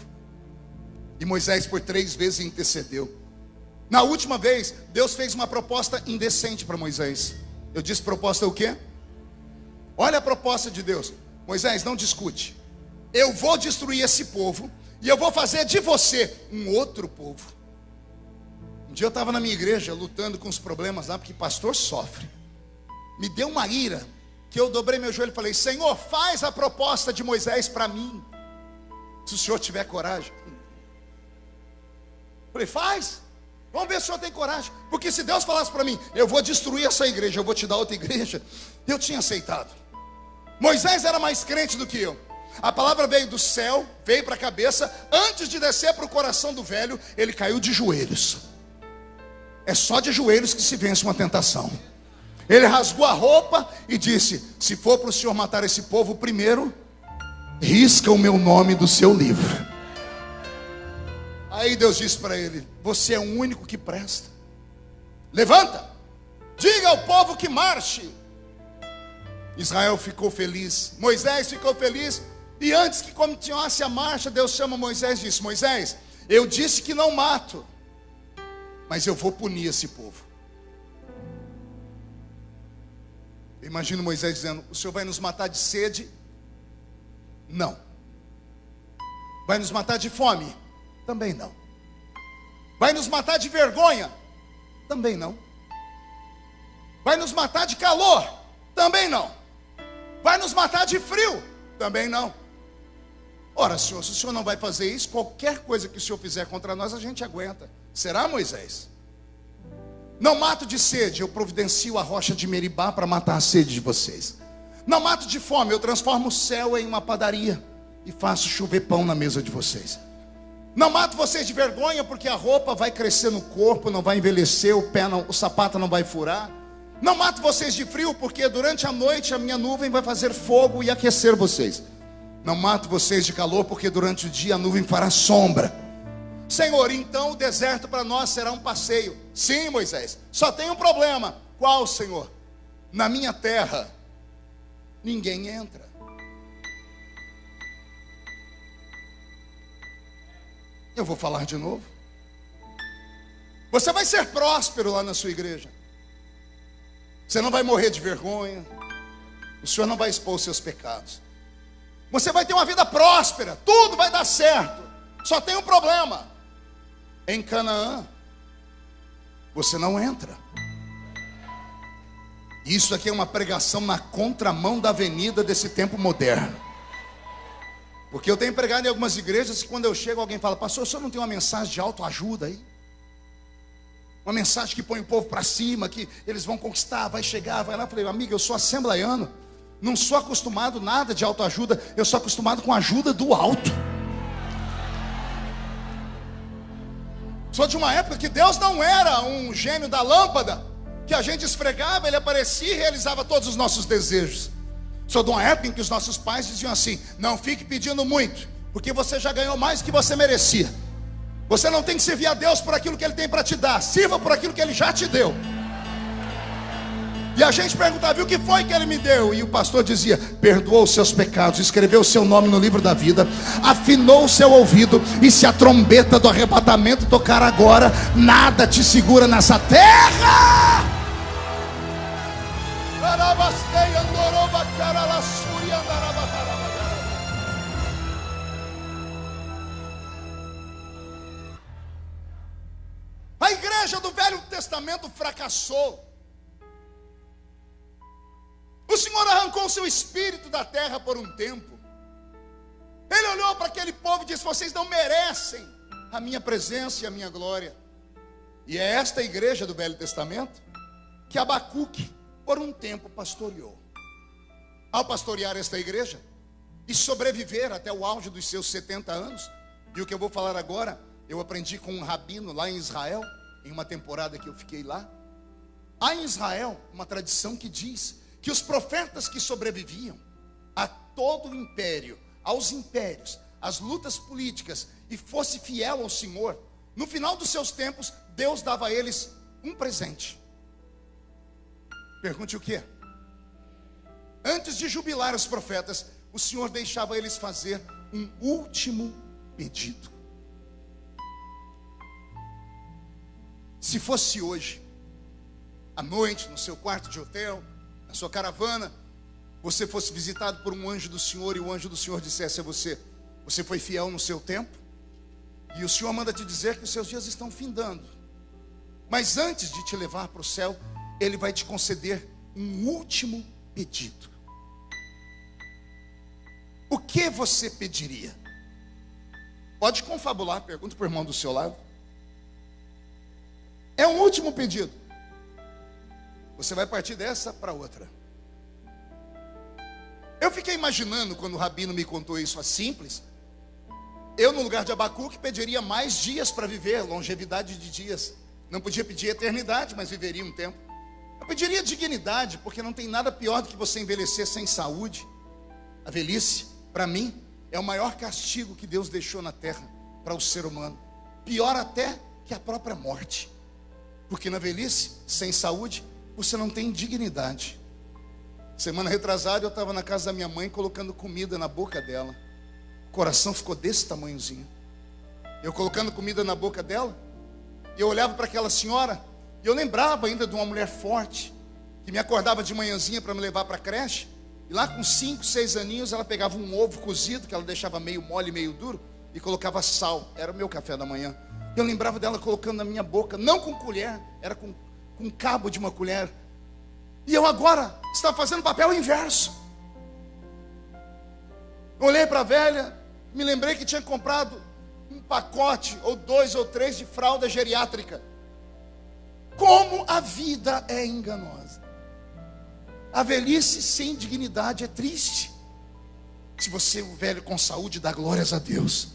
E Moisés por 3 vezes intercedeu. Na última vez, Deus fez uma proposta indecente para Moisés. Eu disse proposta o quê? Olha a proposta de Deus: Moisés, não discute. Eu vou destruir esse povo, e eu vou fazer de você um outro povo. Um dia eu estava na minha igreja lutando com os problemas lá, porque pastor sofre. Me deu uma ira, que eu dobrei meu joelho e falei: Senhor, faz a proposta de Moisés para mim, se o Senhor tiver coragem. Falei: faz, vamos ver se o Senhor tem coragem. Porque se Deus falasse para mim: eu vou destruir essa igreja, eu vou te dar outra igreja, eu tinha aceitado. Moisés era mais crente do que eu. A palavra veio do céu, veio para a cabeça. Antes de descer para o coração do velho, ele caiu de joelhos. É só de joelhos que se vence uma tentação. Ele rasgou a roupa e disse: se for para o Senhor matar esse povo, primeiro risca o meu nome do seu livro. Aí Deus disse para ele: você é o único que presta. Levanta, diga ao povo que marche. Israel ficou feliz, Moisés ficou feliz. E antes que continuasse a marcha, Deus chama Moisés e disse: Moisés, eu disse que não mato, mas eu vou punir esse povo. Eu imagino Moisés dizendo: o Senhor vai nos matar de sede? Não. Vai nos matar de fome? Também não. Vai nos matar de vergonha? Também não. Vai nos matar de calor? Também não. Vai nos matar de frio? Também não. Ora, Senhor, se o Senhor não vai fazer isso, qualquer coisa que o Senhor fizer contra nós, a gente aguenta. Será, Moisés? Não mato de sede, eu providencio a rocha de Meribá para matar a sede de vocês. Não mato de fome, eu transformo o céu em uma padaria e faço chover pão na mesa de vocês. Não mato vocês de vergonha, porque a roupa vai crescer no corpo, não vai envelhecer, o sapato não vai furar. Não mato vocês de frio, porque durante a noite a minha nuvem vai fazer fogo e aquecer vocês. Não mato vocês de calor, porque durante o dia a nuvem fará sombra. Senhor, então o deserto para nós será um passeio. Sim, Moisés, só tem um problema. Qual, Senhor? Na minha terra ninguém entra. Eu vou falar de novo. Você vai ser próspero lá na sua igreja. Você não vai morrer de vergonha. O Senhor não vai expor os seus pecados. Você vai ter uma vida próspera. Tudo vai dar certo. Só tem um problema. Em Canaã você não entra. Isso aqui é uma pregação na contramão da avenida desse tempo moderno. Porque eu tenho pregado em algumas igrejas que quando eu chego alguém fala: pastor, o senhor não tem uma mensagem de autoajuda aí? Uma mensagem que põe o povo para cima, que eles vão conquistar, vai chegar, vai lá. Eu falei: amigo, eu sou assembleiano, não sou acostumado nada de autoajuda, eu sou acostumado com a ajuda do alto. Sou de uma época que Deus não era um gênio da lâmpada, que a gente esfregava, ele aparecia e realizava todos os nossos desejos. Sou de uma época em que os nossos pais diziam assim: não fique pedindo muito, porque você já ganhou mais do que você merecia. Você não tem que servir a Deus por aquilo que Ele tem para te dar, sirva por aquilo que Ele já te deu. E a gente perguntava: e o que foi que Ele me deu? E o pastor dizia: perdoou os seus pecados, escreveu o seu nome no livro da vida, afinou o seu ouvido, e se a trombeta do arrebatamento tocar agora, nada te segura nessa terra. A igreja do Velho Testamento fracassou. O Senhor arrancou o seu espírito da terra por um tempo. Ele olhou para aquele povo e disse: vocês não merecem a minha presença e a minha glória. E é esta igreja do Velho Testamento que Abacuque por um tempo pastoreou. Ao pastorear esta igreja e sobreviver até o auge dos seus 70 anos, e o que eu vou falar agora, eu aprendi com um rabino lá em Israel, em uma temporada que eu fiquei lá. Há em Israel uma tradição que diz que os profetas que sobreviviam a todo o império, aos impérios, às lutas políticas, e fosse fiel ao Senhor, no final dos seus tempos, Deus dava a eles um presente. Pergunte o quê? Antes de jubilar os profetas, o Senhor deixava eles fazer um último pedido. Se fosse hoje, à noite, no seu quarto de hotel, na sua caravana, você fosse visitado por um anjo do Senhor, e o anjo do Senhor dissesse a você: você foi fiel no seu tempo, e o Senhor manda te dizer que os seus dias estão findando, mas antes de te levar para o céu, Ele vai te conceder um último pedido. O que você pediria? Pode confabular, pergunta para o irmão do seu lado. É um último pedido. Você vai partir dessa para outra. Eu fiquei imaginando, quando o rabino me contou isso, simples. Eu, no lugar de Abacuque, pediria mais dias para viver, longevidade de dias. Não podia pedir eternidade, mas viveria um tempo. Eu pediria dignidade, porque não tem nada pior do que você envelhecer sem saúde. A velhice, para mim, é o maior castigo que Deus deixou na terra para o ser humano. Pior até que a própria morte. Porque na velhice, sem saúde, você não tem dignidade. Semana retrasada eu estava na casa da minha mãe colocando comida na boca dela. O coração ficou desse tamanhozinho. Eu colocando comida na boca dela, e eu olhava para aquela senhora, e eu lembrava ainda de uma mulher forte, que me acordava de manhãzinha para me levar para a creche. E lá com 5, 6 aninhos, ela pegava um ovo cozido, que ela deixava meio mole, meio duro, e colocava sal. Era o meu café da manhã. Eu lembrava dela colocando na minha boca, não com colher, era com cabo de uma colher. E eu agora estava fazendo o papel inverso. Olhei para a velha, Me lembrei que tinha comprado um pacote, ou 2 ou 3 de fralda geriátrica. Como a vida é enganosa. A velhice sem dignidade é triste. Se você é um velho com saúde, dá glórias a Deus.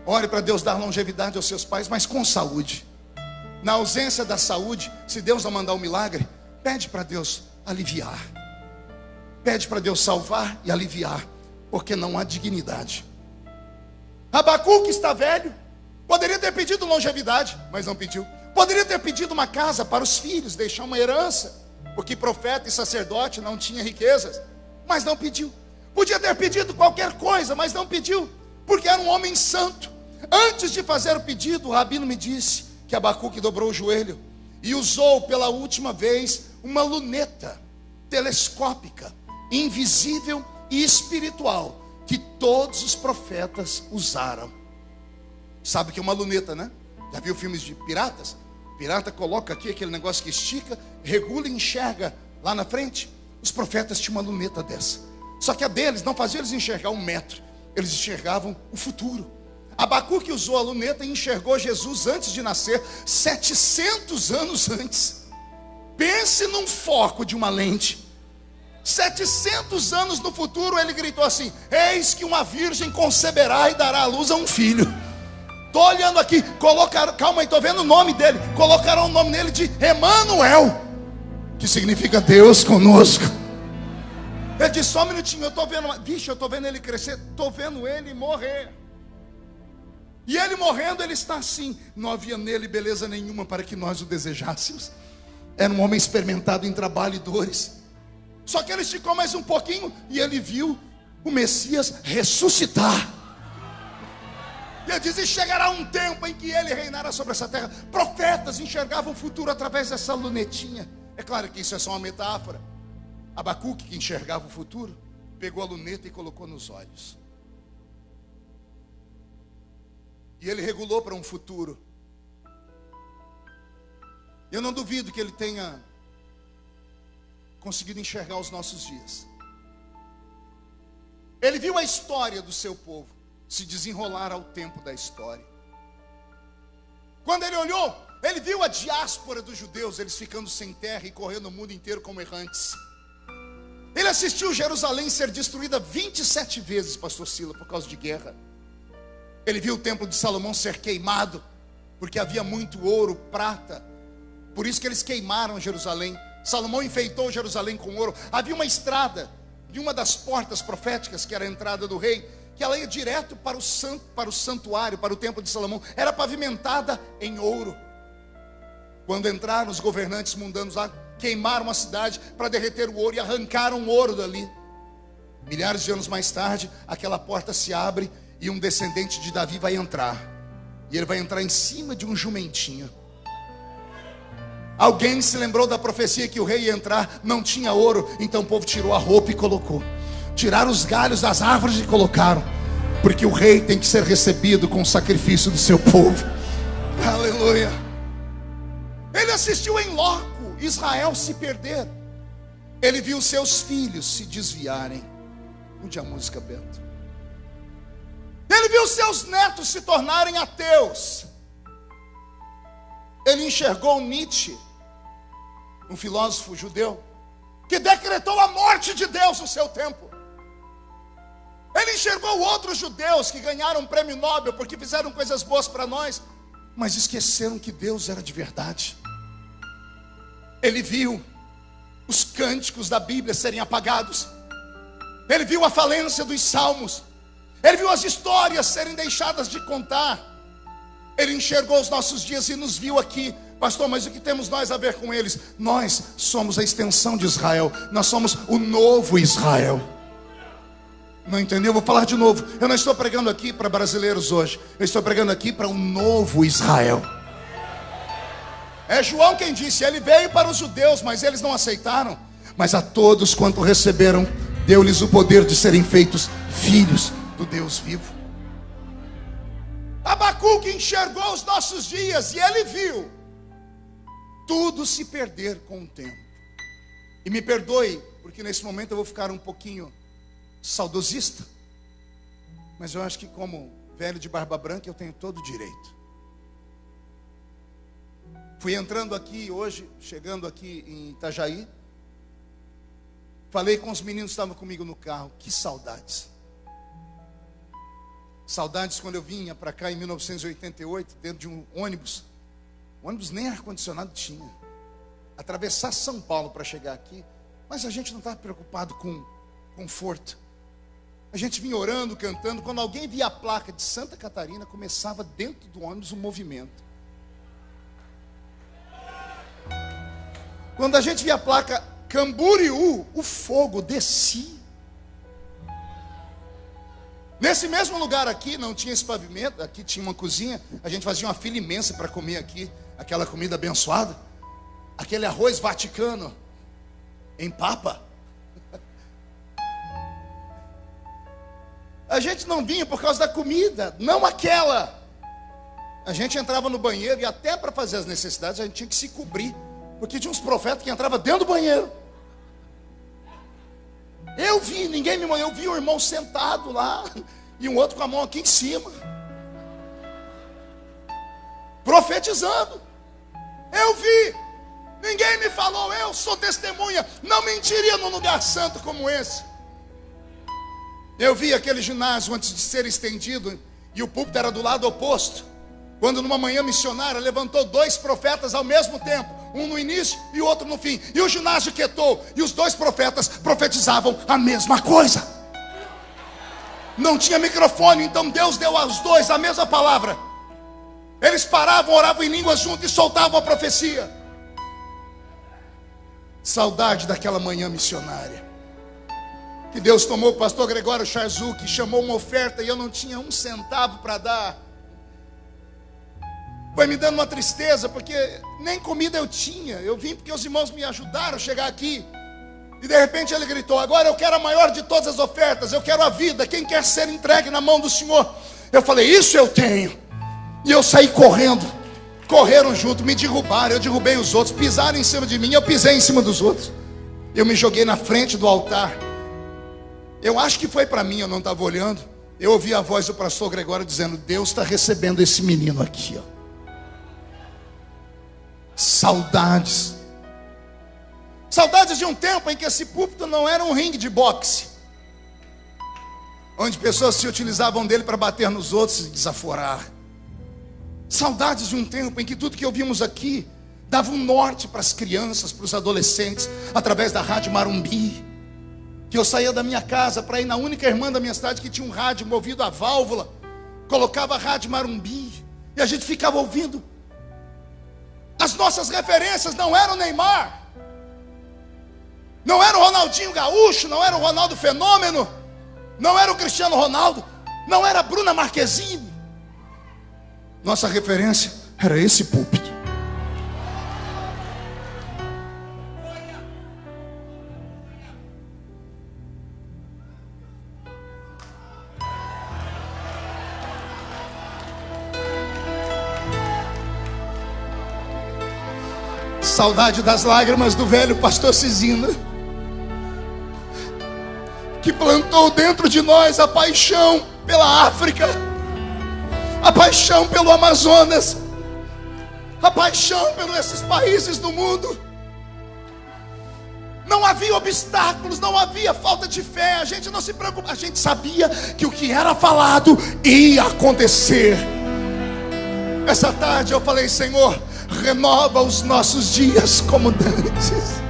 Ore para Deus dar longevidade aos seus pais, mas com saúde. Na ausência da saúde, se Deus não mandar um milagre, pede para Deus aliviar. Pede para Deus salvar e aliviar, porque não há dignidade. Abacuque está velho, poderia ter pedido longevidade, mas não pediu. Poderia ter pedido uma casa para os filhos, deixar uma herança, porque profeta e sacerdote não tinha riquezas, mas não pediu. Podia ter pedido qualquer coisa, mas não pediu, porque era um homem santo. Antes de fazer o pedido, o rabino me disse que Abacuque dobrou o joelho e usou pela última vez uma luneta telescópica, invisível e espiritual, que todos os profetas usaram. Sabe o que é uma luneta, né? Já viu filmes de piratas? O pirata coloca aqui aquele negócio que estica, regula e enxerga lá na frente. Os profetas tinham uma luneta dessa. Só que a deles não fazia eles enxergar 1 metro, eles enxergavam o futuro. Abacuque usou a luneta e enxergou Jesus antes de nascer, 700 anos antes. Pense num foco de uma lente. 700 anos no futuro, ele gritou assim: eis que uma virgem conceberá e dará à luz a um filho. Estou olhando aqui, colocaram, calma aí, estou vendo o nome dele. Colocaram o nome dele de Emanuel, que significa Deus conosco. Ele disse: só um minutinho, eu estou vendo, vixe, eu estou vendo ele crescer, estou vendo ele morrer. E ele morrendo, ele está assim. Não havia nele beleza nenhuma para que nós o desejássemos. Era um homem experimentado em trabalho e dores. Só que ele esticou mais um pouquinho e ele viu o Messias ressuscitar. E ele diz: e chegará um tempo em que ele reinará sobre essa terra. Profetas enxergavam o futuro através dessa lunetinha. É claro que isso é só uma metáfora. Abacuque, que enxergava o futuro, pegou a luneta e colocou nos olhos. E ele regulou para um futuro. Eu não duvido que ele tenha conseguido enxergar os nossos dias. Ele viu a história do seu povo se desenrolar ao tempo da história. Quando ele olhou, ele viu a diáspora dos judeus, eles ficando sem terra e correndo o mundo inteiro como errantes. Ele assistiu Jerusalém ser destruída 27 vezes, pastor Sila, por causa de guerra. Ele viu o templo de Salomão ser queimado, porque havia muito ouro, prata. Por isso que eles queimaram Jerusalém. Salomão enfeitou Jerusalém com ouro. Havia uma estrada de uma das portas proféticas, que era a entrada do rei, que ela ia direto para o santuário, para o templo de Salomão. Era pavimentada em ouro. Quando entraram os governantes mundanos lá, queimaram a cidade para derreter o ouro e arrancaram o ouro dali. Milhares de anos mais tarde, aquela porta se abre e um descendente de Davi vai entrar. E ele vai entrar em cima de um jumentinho. Alguém se lembrou da profecia que o rei ia entrar, não tinha ouro, então o povo tirou a roupa e colocou. Tiraram os galhos das árvores e colocaram, porque o rei tem que ser recebido com o sacrifício do seu povo. Aleluia. Ele assistiu em loco Israel se perder. Ele viu seus filhos se desviarem. Onde a música, Bento? Ele viu seus netos se tornarem ateus. Ele enxergou Nietzsche, um filósofo judeu, que decretou a morte de Deus no seu tempo. Ele enxergou outros judeus que ganharam um prêmio Nobel porque fizeram coisas boas para nós, mas esqueceram que Deus era de verdade. Ele viu os cânticos da Bíblia serem apagados. Ele viu a falência dos salmos. Ele viu as histórias serem deixadas de contar. Ele enxergou os nossos dias e nos viu aqui. Pastor, mas o que temos nós a ver com eles? Nós somos a extensão de Israel. Nós somos o novo Israel. Não entendeu? Vou falar de novo. Eu não estou pregando aqui para brasileiros hoje. Eu estou pregando aqui para um novo Israel. É João quem disse: ele veio para os judeus, mas eles não aceitaram. Mas a todos quanto receberam, deu-lhes o poder de serem feitos filhos do Deus vivo. Abacuque enxergou os nossos dias e ele viu tudo se perder com o tempo. E me perdoe, porque nesse momento eu vou ficar um pouquinho saudosista. Mas eu acho que como velho de barba branca eu tenho todo o direito. Fui entrando aqui hoje, chegando aqui em Itajaí. Falei com os meninos que estavam comigo no carro. Que saudades. Saudades quando eu vinha para cá em 1988, dentro de um ônibus. O ônibus nem ar-condicionado tinha. Atravessar São Paulo para chegar aqui. Mas a gente não estava preocupado com conforto. A gente vinha orando, cantando. Quando alguém via a placa de Santa Catarina, começava dentro do ônibus um movimento. Quando a gente via a placa Camboriú, o fogo descia. Nesse mesmo lugar aqui, não tinha esse pavimento. Aqui tinha uma cozinha. A gente fazia uma fila imensa para comer aqui aquela comida abençoada. Aquele arroz vaticano em papa. A gente não vinha por causa da comida, não aquela. A gente entrava no banheiro e até para fazer as necessidades a gente tinha que se cobrir, porque tinha uns profetas que entravam dentro do banheiro. Eu vi, ninguém me mandou, eu vi um irmão sentado lá e um outro com a mão aqui em cima, profetizando. Eu vi, ninguém me falou, eu sou testemunha, não mentiria num lugar santo como esse. Eu vi aquele ginásio antes de ser estendido e o púlpito era do lado oposto. Quando numa manhã missionária levantou 2 profetas ao mesmo tempo, um no início e o outro no fim, e o ginásio quietou, e os 2 profetas profetizavam a mesma coisa. Não tinha microfone, então Deus deu aos 2 a mesma palavra. Eles paravam, oravam em línguas juntos e soltavam a profecia. Saudade daquela manhã missionária. Que Deus tomou o pastor Gregório Charzu, que chamou uma oferta e eu não tinha 1 centavo para dar. Foi me dando uma tristeza, porque nem comida eu tinha. Eu vim porque os irmãos me ajudaram a chegar aqui. E de repente ele gritou: agora eu quero a maior de todas as ofertas, eu quero a vida. Quem quer ser entregue na mão do Senhor? Eu falei: isso eu tenho. E eu saí correndo. Correram junto, me derrubaram, eu derrubei os outros. Pisaram em cima de mim, eu pisei em cima dos outros. Eu me joguei na frente do altar. Eu acho que foi para mim, eu não estava olhando. Eu ouvi a voz do pastor Gregório dizendo: Deus está recebendo esse menino aqui, ó. Saudades. Saudades de um tempo em que esse púlpito não era um ringue de boxe, onde pessoas se utilizavam dele para bater nos outros e desaforar. Saudades de um tempo em que tudo que ouvimos aqui dava um norte para as crianças, para os adolescentes, através da Rádio Marumbi. Que eu saía da minha casa para ir na única irmã da minha cidade que tinha um rádio movido a válvula, colocava a Rádio Marumbi e a gente ficava ouvindo. As nossas referências não eram Neymar, não era o Ronaldinho Gaúcho, não era o Ronaldo Fenômeno, não era o Cristiano Ronaldo, não era a Bruna Marquezine. Nossa referência era esse púlpito. Saudade das lágrimas do velho pastor Cisina, que plantou dentro de nós a paixão pela África, a paixão pelo Amazonas, a paixão pelos esses países do mundo. Não havia obstáculos, não havia falta de fé. A gente não se preocupava, a gente sabia que o que era falado ia acontecer. Essa tarde eu falei: Senhor, renova os nossos dias como dantes.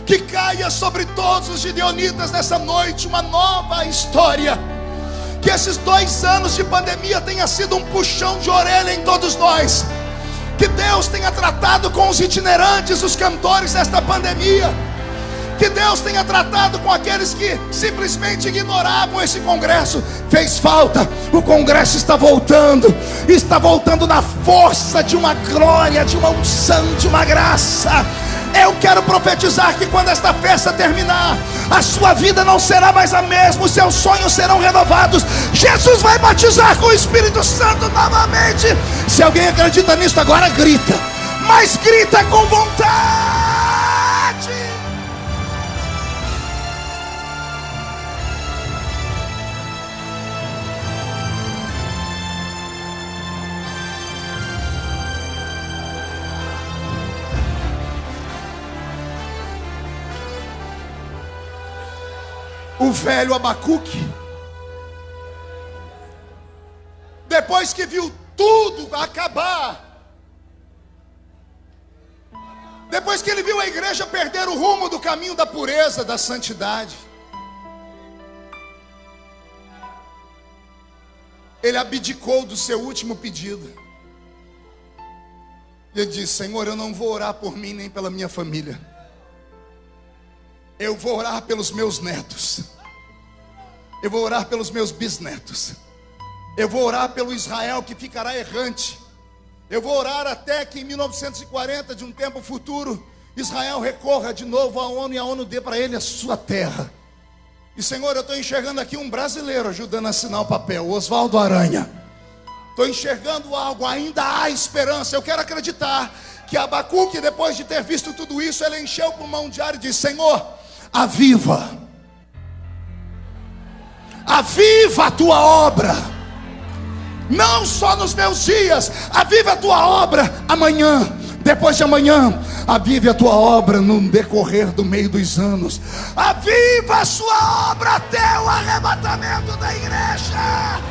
Que caia sobre todos os gideonitas nessa noite uma nova história. Que esses 2 anos de pandemia tenha sido um puxão de orelha em todos nós. Que Deus tenha tratado com os itinerantes, os cantores desta pandemia. Que Deus tenha tratado com aqueles que simplesmente ignoravam esse congresso. Fez falta, o congresso está voltando na força de uma glória, de uma unção, de uma graça. Eu quero profetizar que quando esta festa terminar, a sua vida não será mais a mesma, os seus sonhos serão renovados. Jesus vai batizar com o Espírito Santo novamente. Se alguém acredita nisso agora, grita, mas grita com vontade. O velho Abacuque, depois que viu tudo acabar, depois que ele viu a igreja perder o rumo do caminho da pureza, da santidade, ele abdicou do seu último pedido. Ele disse: Senhor, eu não vou orar por mim nem pela minha família, eu vou orar pelos meus netos, eu vou orar pelos meus bisnetos, eu vou orar pelo Israel que ficará errante, eu vou orar até que em 1940, de um tempo futuro, Israel recorra de novo à ONU e a ONU dê para ele a sua terra. E Senhor, eu estou enxergando aqui um brasileiro ajudando a assinar o papel, Oswaldo Aranha. Estou enxergando algo, ainda há esperança. Eu quero acreditar que Abacuque, depois de ter visto tudo isso, ele encheu o pulmão de ar e disse: Senhor, aviva a tua obra, não só nos meus dias, aviva a tua obra amanhã, depois de amanhã, avive a tua obra no decorrer do meio dos anos, aviva a sua obra até o arrebatamento da igreja.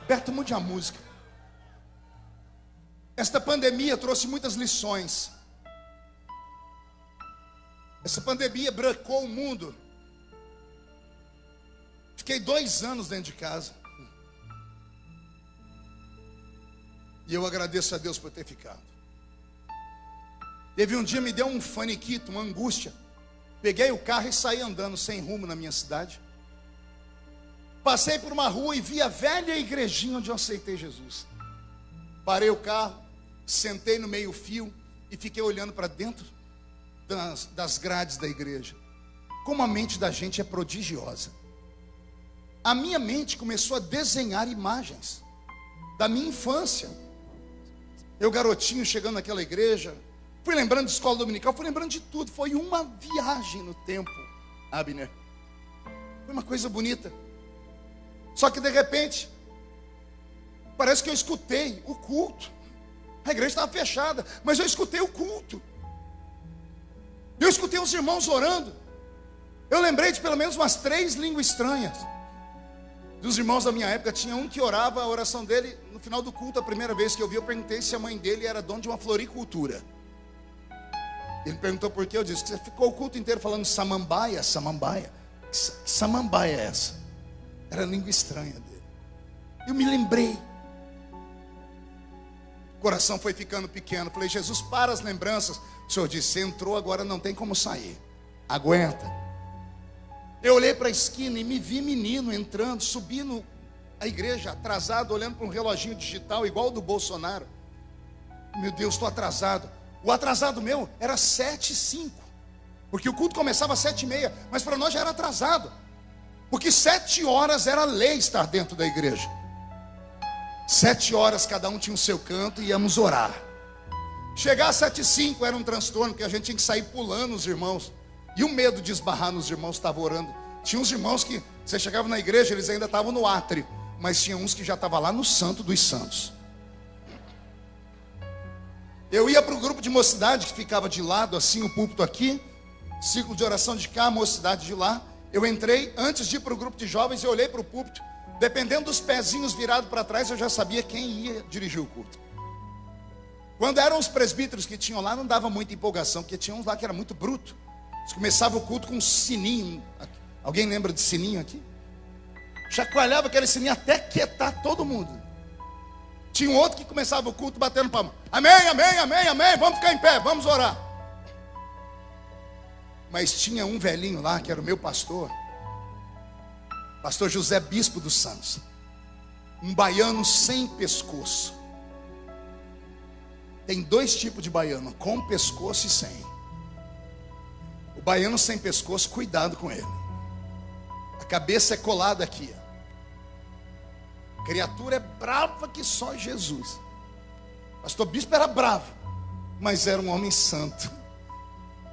Beto, mude a música. Esta pandemia trouxe muitas lições. Essa pandemia brancou o mundo. Fiquei 2 anos dentro de casa. E eu agradeço a Deus por ter ficado. Teve um dia, me deu um faniquito, uma angústia. Peguei o carro e saí andando sem rumo na minha cidade. Passei por uma rua e vi a velha igrejinha onde eu aceitei Jesus. Parei o carro, sentei no meio fio e fiquei olhando para dentro das grades da igreja. Como a mente da gente é prodigiosa. A minha mente começou a desenhar imagens da minha infância. Eu garotinho chegando naquela igreja, fui lembrando de escola dominical, fui lembrando de tudo. Foi uma viagem no tempo, Abner. Foi uma coisa bonita. Só que de repente, parece que eu escutei o culto. A igreja estava fechada, mas eu escutei o culto. Eu escutei os irmãos orando. Eu lembrei de pelo menos umas 3 línguas estranhas. Dos irmãos da minha época, tinha um que orava a oração dele no final do culto. A primeira vez que eu vi, eu perguntei se a mãe dele era dona de uma floricultura. Ele perguntou por quê. Eu disse: você ficou o culto inteiro falando samambaia, samambaia. Que samambaia é essa? Era a língua estranha dele. Eu me lembrei. O coração foi ficando pequeno. Falei: Jesus, para as lembranças. O Senhor disse: você entrou, agora não tem como sair. Aguenta. Eu olhei para a esquina e me vi menino entrando, subindo a igreja, atrasado, olhando para um reloginho digital igual o do Bolsonaro. Meu Deus, estou atrasado. O atrasado meu era 7h05, porque o culto começava às 7h30, mas para nós já era atrasado, porque 7 horas era lei estar dentro da igreja. 7 horas cada um tinha o seu canto e íamos orar. Chegar às 7h05 era um transtorno, porque a gente tinha que sair pulando os irmãos. E o medo de esbarrar nos irmãos, estava orando. Tinha uns irmãos que, você chegava na igreja, eles ainda estavam no átrio, mas tinha uns que já estavam lá no Santo dos Santos. Eu ia para o grupo de mocidade, que ficava de lado, assim, o púlpito aqui, círculo de oração de cá, a mocidade de lá. Eu entrei, antes de ir para o grupo de jovens, eu olhei para o púlpito. Dependendo dos pezinhos virados para trás, eu já sabia quem ia dirigir o culto. Quando eram os presbíteros que tinham lá, não dava muita empolgação, porque tinha uns lá que era muito bruto. Eles começavam o culto com um sininho. Alguém lembra de sininho aqui? Chacoalhava aquele sininho até quietar todo mundo. Tinha um outro que começava o culto batendo palma. Amém, amém, amém, amém. Vamos ficar em pé, vamos orar. Mas tinha um velhinho lá, que era o meu pastor. Pastor José Bispo dos Santos. Um baiano sem pescoço. Tem 2 tipos de baiano, com pescoço e sem. O baiano sem pescoço, cuidado com ele. A cabeça é colada aqui. A criatura é brava que só Jesus. Pastor Bispo era bravo, mas era um homem santo.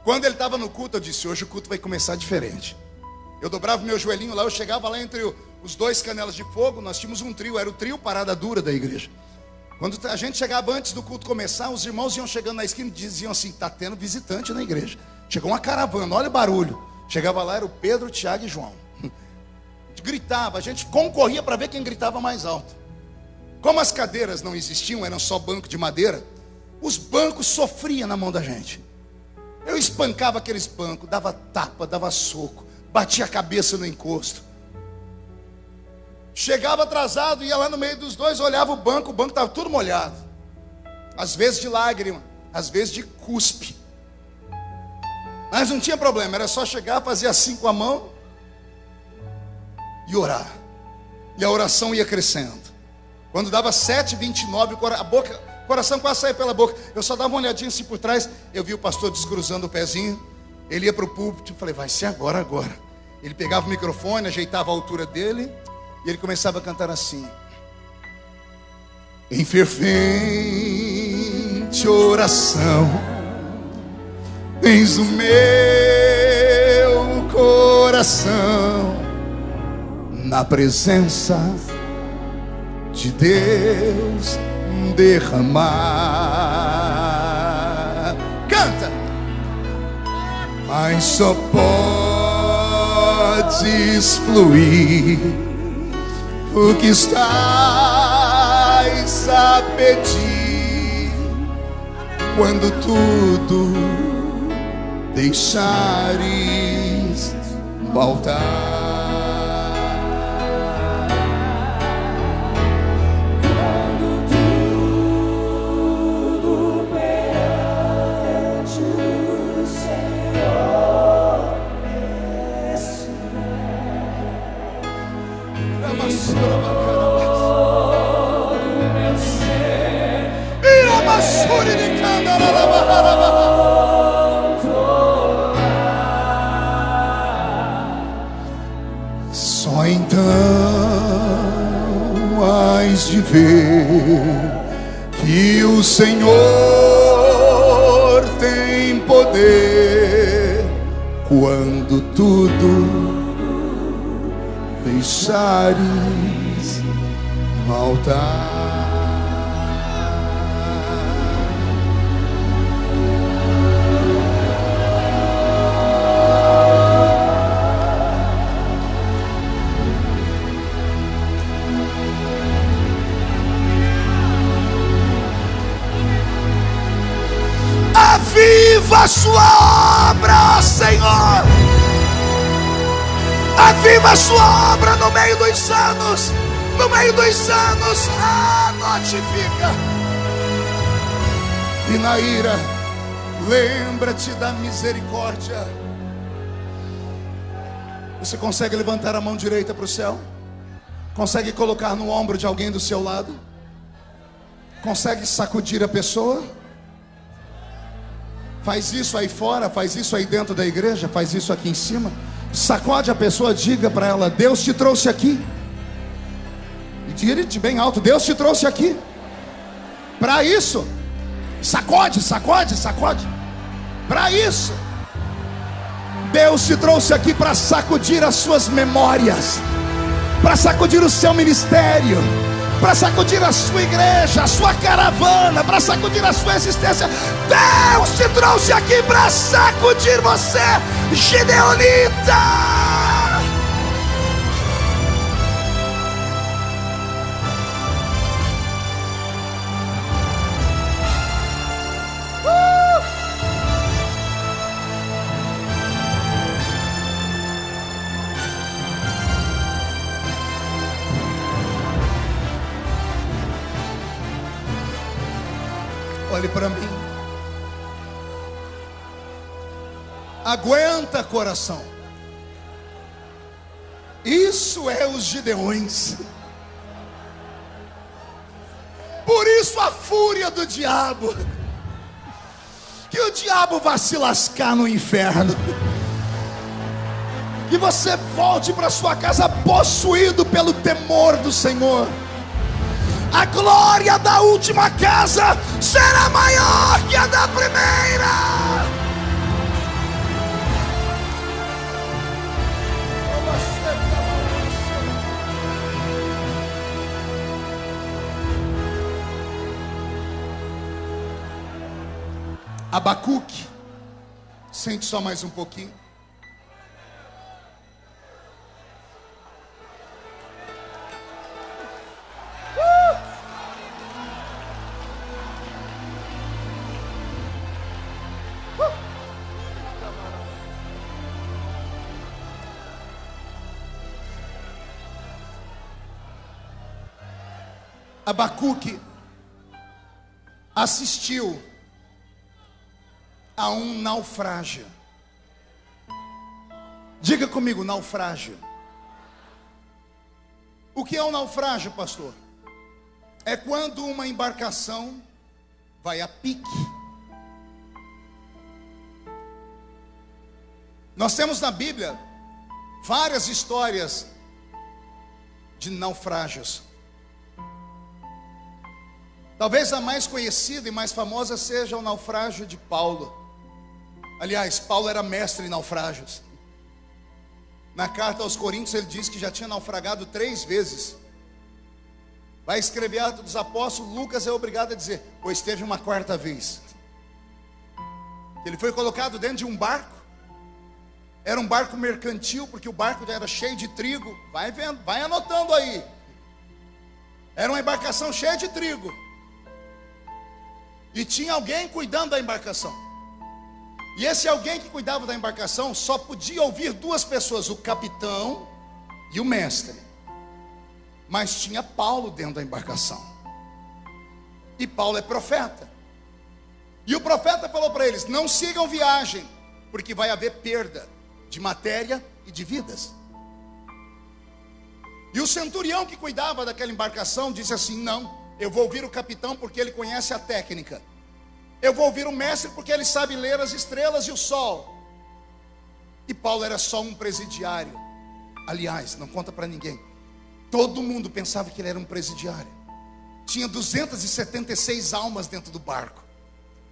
Quando ele estava no culto, eu disse: hoje o culto vai começar diferente. Eu dobrava meu joelhinho lá, eu chegava lá entre os dois canelas de fogo. Nós tínhamos um trio, era o trio Parada Dura da igreja. Quando a gente chegava antes do culto começar, os irmãos iam chegando na esquina e diziam assim: está tendo visitante na igreja. Chegou uma caravana, olha o barulho. Chegava lá, era o Pedro, Tiago e João. Gritava, a gente concorria para ver quem gritava mais alto. Como as cadeiras não existiam, eram só banco de madeira, os bancos sofriam na mão da gente. Eu espancava aqueles bancos, dava tapa, dava soco, batia a cabeça no encosto. Chegava atrasado, ia lá no meio dos dois, olhava o banco estava tudo molhado. Às vezes de lágrima, às vezes de cuspe. Mas não tinha problema, era só chegar, fazer assim com a mão e orar. E a oração ia crescendo. Quando dava 7h29, o coração quase saía pela boca. Eu só dava uma olhadinha assim por trás. Eu vi o pastor descruzando o pezinho. Ele ia para o púlpito. Eu falei: vai ser agora. Ele pegava o microfone, ajeitava a altura dele, e ele começava a cantar assim: em fervente oração, tens o meu coração na presença de Deus derramar. Canta! Mas só podes fluir o que estás a pedir quando tudo deixares no altar. Só então hás de ver que o Senhor tem poder quando tudo deixares no altar. Aviva a sua obra, Senhor. Aviva a sua obra no meio dos anos. No meio dos anos, notifica. E na ira, lembra-te da misericórdia. Você consegue levantar a mão direita para o céu? Consegue colocar no ombro de alguém do seu lado? Consegue sacudir a pessoa? Faz isso aí fora, faz isso aí dentro da igreja, faz isso aqui em cima. Sacode a pessoa, diga para ela: Deus te trouxe aqui. E diga de bem alto: Deus te trouxe aqui para isso. Sacode, sacode, sacode. Para isso. Deus te trouxe aqui para sacudir as suas memórias, para sacudir o seu ministério, para sacudir a sua igreja, a sua caravana, para sacudir a sua existência. Deus te trouxe aqui para sacudir você, Gideonita. Olhe para mim. Aguenta, coração. Isso é os Gideões. Por isso a fúria do diabo. Que o diabo vá se lascar no inferno. Que você volte para sua casa possuído pelo temor do Senhor. A glória da última casa será maior que a da primeira. Abacuque. Sente só mais um pouquinho. Abacuque assistiu a um naufrágio. Diga comigo, naufrágio. O que é um naufrágio, pastor? É quando uma embarcação vai a pique. Nós temos na Bíblia várias histórias de naufrágios. Talvez a mais conhecida e mais famosa seja o naufrágio de Paulo. Aliás, Paulo era mestre em naufrágios. Na carta aos Coríntios ele diz que já tinha naufragado 3 vezes. Vai escrever Atos dos Apóstolos, Lucas é obrigado a dizer, pois teve uma 4ª vez. Ele foi colocado dentro de um barco. Era um barco mercantil, porque o barco era cheio de trigo. Vai vendo, vai anotando aí. Era uma embarcação cheia de trigo. E tinha alguém cuidando da embarcação. E esse alguém que cuidava da embarcação só podia ouvir 2 pessoas, o capitão e o mestre. Mas tinha Paulo dentro da embarcação. E Paulo é profeta. E o profeta falou para eles: não sigam viagem, porque vai haver perda de matéria e de vidas. E o centurião que cuidava daquela embarcação disse assim: não, eu vou ouvir o capitão porque ele conhece a técnica. Eu vou ouvir o mestre porque ele sabe ler as estrelas e o sol. E Paulo era só um presidiário. Aliás, não conta para ninguém. Todo mundo pensava que ele era um presidiário. Tinha 276 almas dentro do barco.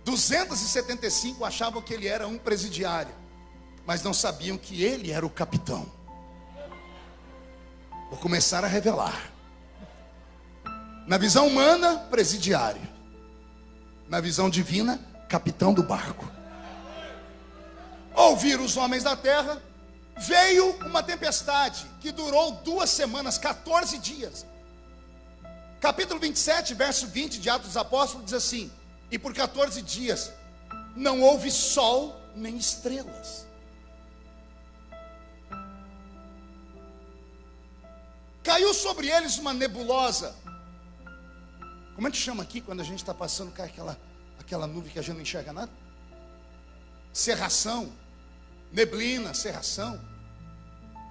275 achavam que ele era um presidiário, mas não sabiam que ele era o capitão. Vou começar a revelar. Na visão humana, presidiário. Na visão divina, capitão do barco. Ouviram os homens da terra. Veio uma tempestade que durou 2 semanas, 14 dias. Capítulo 27, verso 20 de Atos dos Apóstolos diz assim: e por 14 dias não houve sol nem estrelas. Caiu sobre eles uma nebulosa. Como é que chama aqui quando a gente está passando, cai aquela nuvem que a gente não enxerga nada? Cerração, neblina, cerração.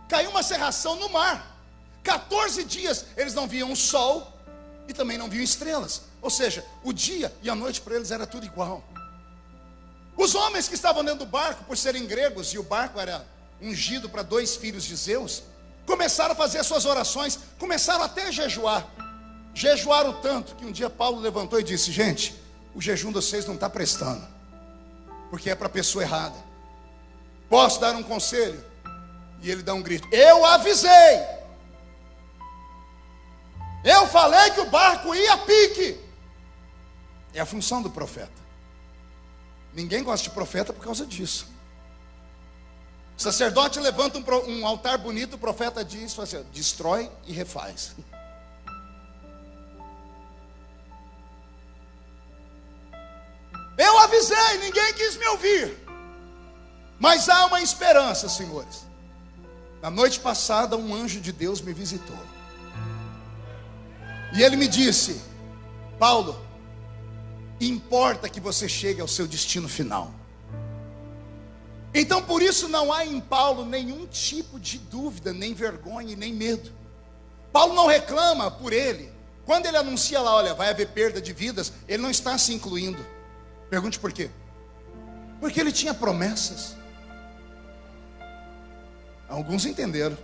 Caiu uma cerração no mar. 14 dias eles não viam o sol e também não viam estrelas. Ou seja, o dia e a noite para eles era tudo igual. Os homens que estavam dentro do barco, por serem gregos, e o barco era ungido para 2 filhos de Zeus, começaram a fazer suas orações, começaram até a jejuar. Jejuaram tanto que um dia Paulo levantou e disse: gente, o jejum de vocês não está prestando, porque é para a pessoa errada. Posso dar um conselho? E ele dá um grito: eu avisei, eu falei que o barco ia a pique. É a função do profeta. Ninguém gosta de profeta por causa disso. O sacerdote levanta um altar bonito, o profeta diz assim: destrói e refaz. Eu avisei, ninguém quis me ouvir. Mas há uma esperança, senhores. Na noite passada, um anjo de Deus me visitou. E ele me disse: Paulo, importa que você chegue ao seu destino final. Então por isso não há em Paulo nenhum tipo de dúvida, nem vergonha, nem medo. Paulo não reclama por ele. Quando ele anuncia lá, olha, vai haver perda de vidas, ele não está se incluindo. Pergunte por quê? Porque ele tinha promessas. Alguns entenderam.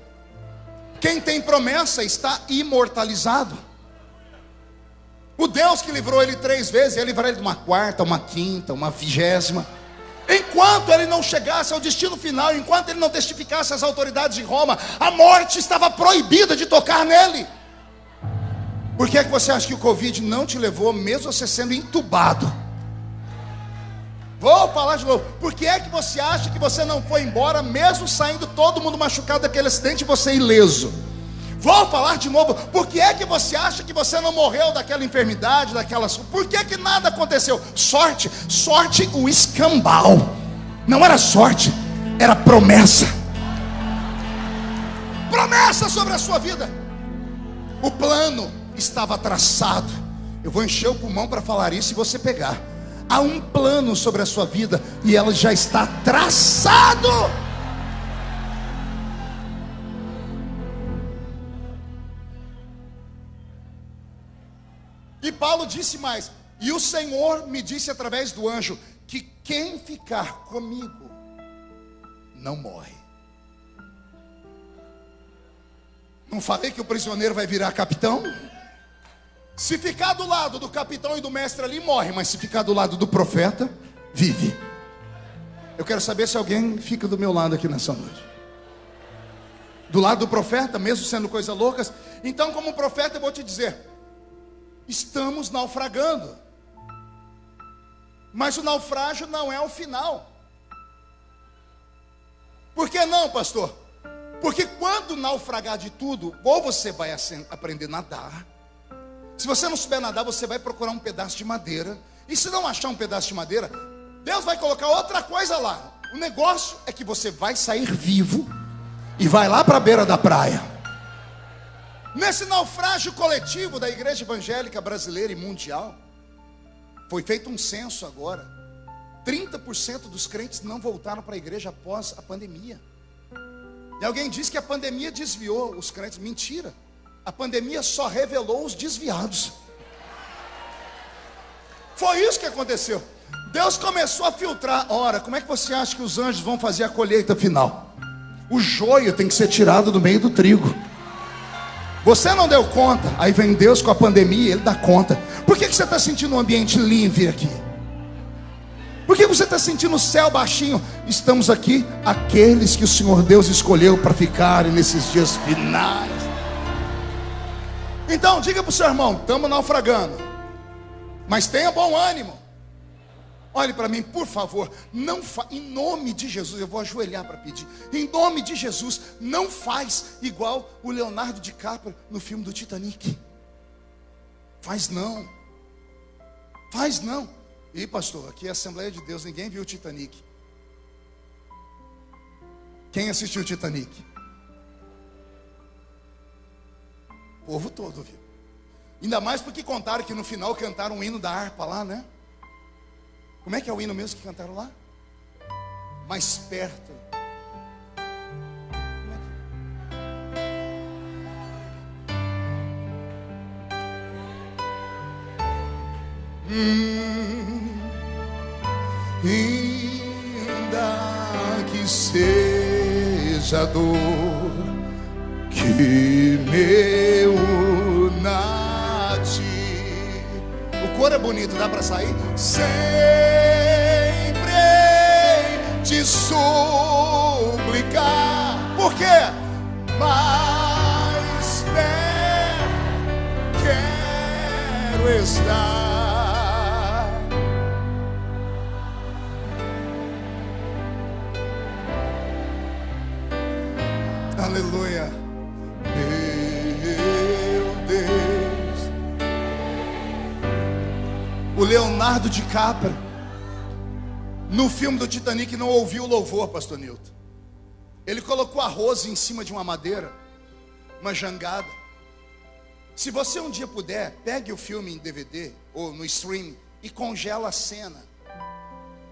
Quem tem promessa está imortalizado. O Deus que livrou ele 3 vezes, ia livrar ele de uma 4ª, uma 5ª, uma 20ª. Enquanto ele não chegasse ao destino final, enquanto ele não testificasse às autoridades de Roma, a morte estava proibida de tocar nele. Por que é que você acha que o Covid não te levou, mesmo você sendo entubado? falar de novo. Por que é que você acha que você não foi embora, mesmo saindo todo mundo machucado daquele acidente e você ileso? Vou falar de novo. Por que é que você acha que você não morreu daquela enfermidade, daquelas... Por que que nada aconteceu? Sorte, o escambau. Não era sorte, era promessa. Promessa sobre a sua vida. O plano estava traçado. Eu vou encher o pulmão para falar isso e você pegar. Há um plano sobre a sua vida e ela já está traçado. E Paulo disse mais: e o Senhor me disse através do anjo que quem ficar comigo não morre. Não falei que o prisioneiro vai virar capitão? Se ficar do lado do capitão e do mestre ali, morre. Mas se ficar do lado do profeta, vive. Eu quero saber se alguém fica do meu lado aqui nessa noite. Do lado do profeta, mesmo sendo coisas loucas. Então, como profeta, eu vou te dizer: estamos naufragando. Mas o naufrágio não é o final. Por que não, pastor? Porque quando naufragar de tudo, ou você vai aprender a nadar. Se você não souber nadar, você vai procurar um pedaço de madeira. E se não achar um pedaço de madeira, Deus vai colocar outra coisa lá. O negócio é que você vai sair vivo e vai lá para a beira da praia. Nesse naufrágio coletivo da igreja evangélica brasileira e mundial, foi feito um censo agora. 30% dos crentes não voltaram para a igreja após a pandemia. E alguém diz que a pandemia desviou os crentes. Mentira. A pandemia só revelou os desviados. Foi isso que aconteceu. Deus começou a filtrar. Ora, como é que você acha que os anjos vão fazer a colheita final? O joio tem que ser tirado do meio do trigo. Você não deu conta. Aí vem Deus com a pandemia, Ele dá conta. Por que você está sentindo um ambiente livre aqui? Por que você está sentindo o céu baixinho? Estamos aqui, aqueles que o Senhor Deus escolheu para ficarem nesses dias finais. Então diga para o seu irmão: estamos naufragando, mas tenha bom ânimo. Olhe para mim, por favor. Em nome de Jesus, eu vou ajoelhar para pedir. Em nome de Jesus, não faz igual o Leonardo DiCaprio no filme do Titanic. Faz não. Faz não. E pastor, aqui é a Assembleia de Deus, ninguém viu o Titanic. Quem assistiu o Titanic? O povo todo viu. Ainda mais porque contaram que no final cantaram um hino da harpa lá, né? Como é que é o hino mesmo que cantaram lá? Mais perto. Ainda que seja a dor que me una a ti. O coro é bonito, dá para sair? Sempre te suplicar. Por quê? Mais perto quero estar. Aleluia. Meu Deus. O Leonardo DiCaprio no filme do Titanic não ouviu o louvor, pastor Nilton. Ele colocou arroz em cima de uma madeira, uma jangada. Se você um dia puder, pegue o filme em DVD ou no stream e congela a cena.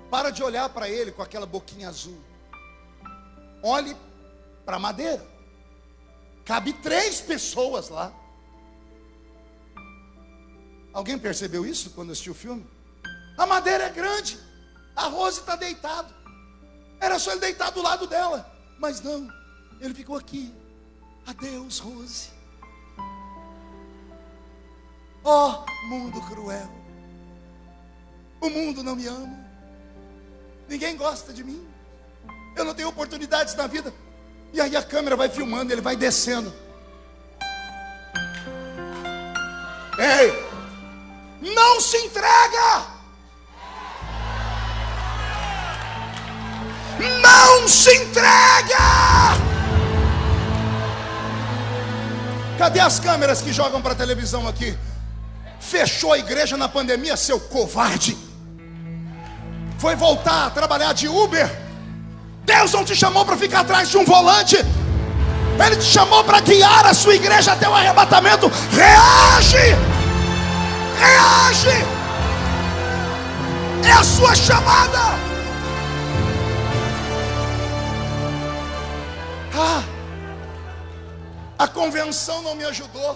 Para de olhar para ele com aquela boquinha azul. Olhe para a madeira. Cabe 3 pessoas lá. Alguém percebeu isso quando assistiu o filme? A madeira é grande. A Rose está deitado. Era só ele deitar do lado dela. Mas não, ele ficou aqui. Adeus, Rose. Oh, mundo cruel. O mundo não me ama. Ninguém gosta de mim. Eu não tenho oportunidades na vida. E aí a câmera vai filmando, ele vai descendo. Ei, não se entrega. Não se entrega! Cadê as câmeras que jogam para a televisão aqui? Fechou a igreja na pandemia, seu covarde. Foi voltar a trabalhar de Uber. Deus não te chamou para ficar atrás de um volante. Ele te chamou para guiar a sua igreja até o arrebatamento. Reage! Reage! É a sua chamada. A convenção não me ajudou.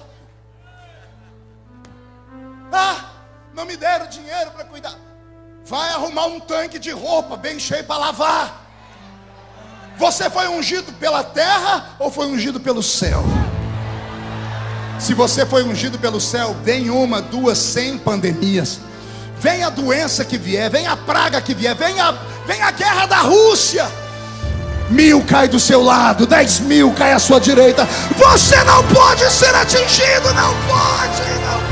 Não me deram dinheiro para cuidar. Vai arrumar um tanque de roupa bem cheio para lavar. Você foi ungido pela terra ou foi ungido pelo céu? Se você foi ungido pelo céu, vem uma, duas, 100 pandemias. Vem a doença que vier, vem a praga que vier, vem a guerra da Rússia. 1000 cai do seu lado, 10.000 cai à sua direita. Você não pode ser atingido, não pode, não pode.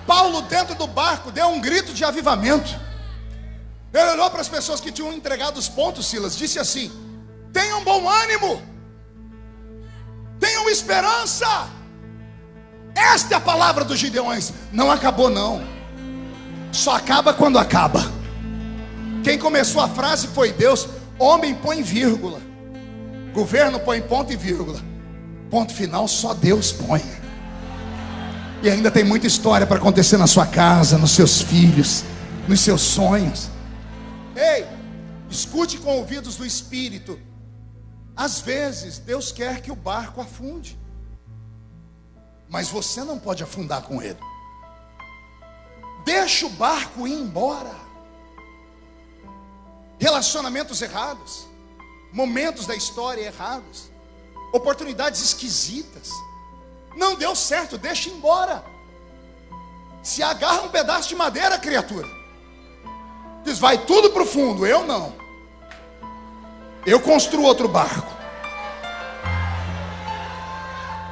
Paulo, dentro do barco, deu um grito de avivamento. Ele olhou para as pessoas que tinham entregado os pontos, Silas, disse assim: tenham bom ânimo, tenham esperança. Esta é a palavra dos Gideões. Não acabou não, só acaba quando acaba. Quem começou a frase foi Deus. Homem põe vírgula, governo põe ponto e vírgula, ponto final só Deus põe. E ainda tem muita história para acontecer na sua casa, nos seus filhos, nos seus sonhos. Ei, escute com ouvidos do Espírito. Às vezes Deus quer que o barco afunde, mas você não pode afundar com ele. Deixa o barco ir embora. Relacionamentos errados, momentos da história errados, oportunidades esquisitas, não deu certo, deixa ir embora. Se agarra um pedaço de madeira, criatura, diz: vai tudo para o fundo. Eu não, eu construo outro barco.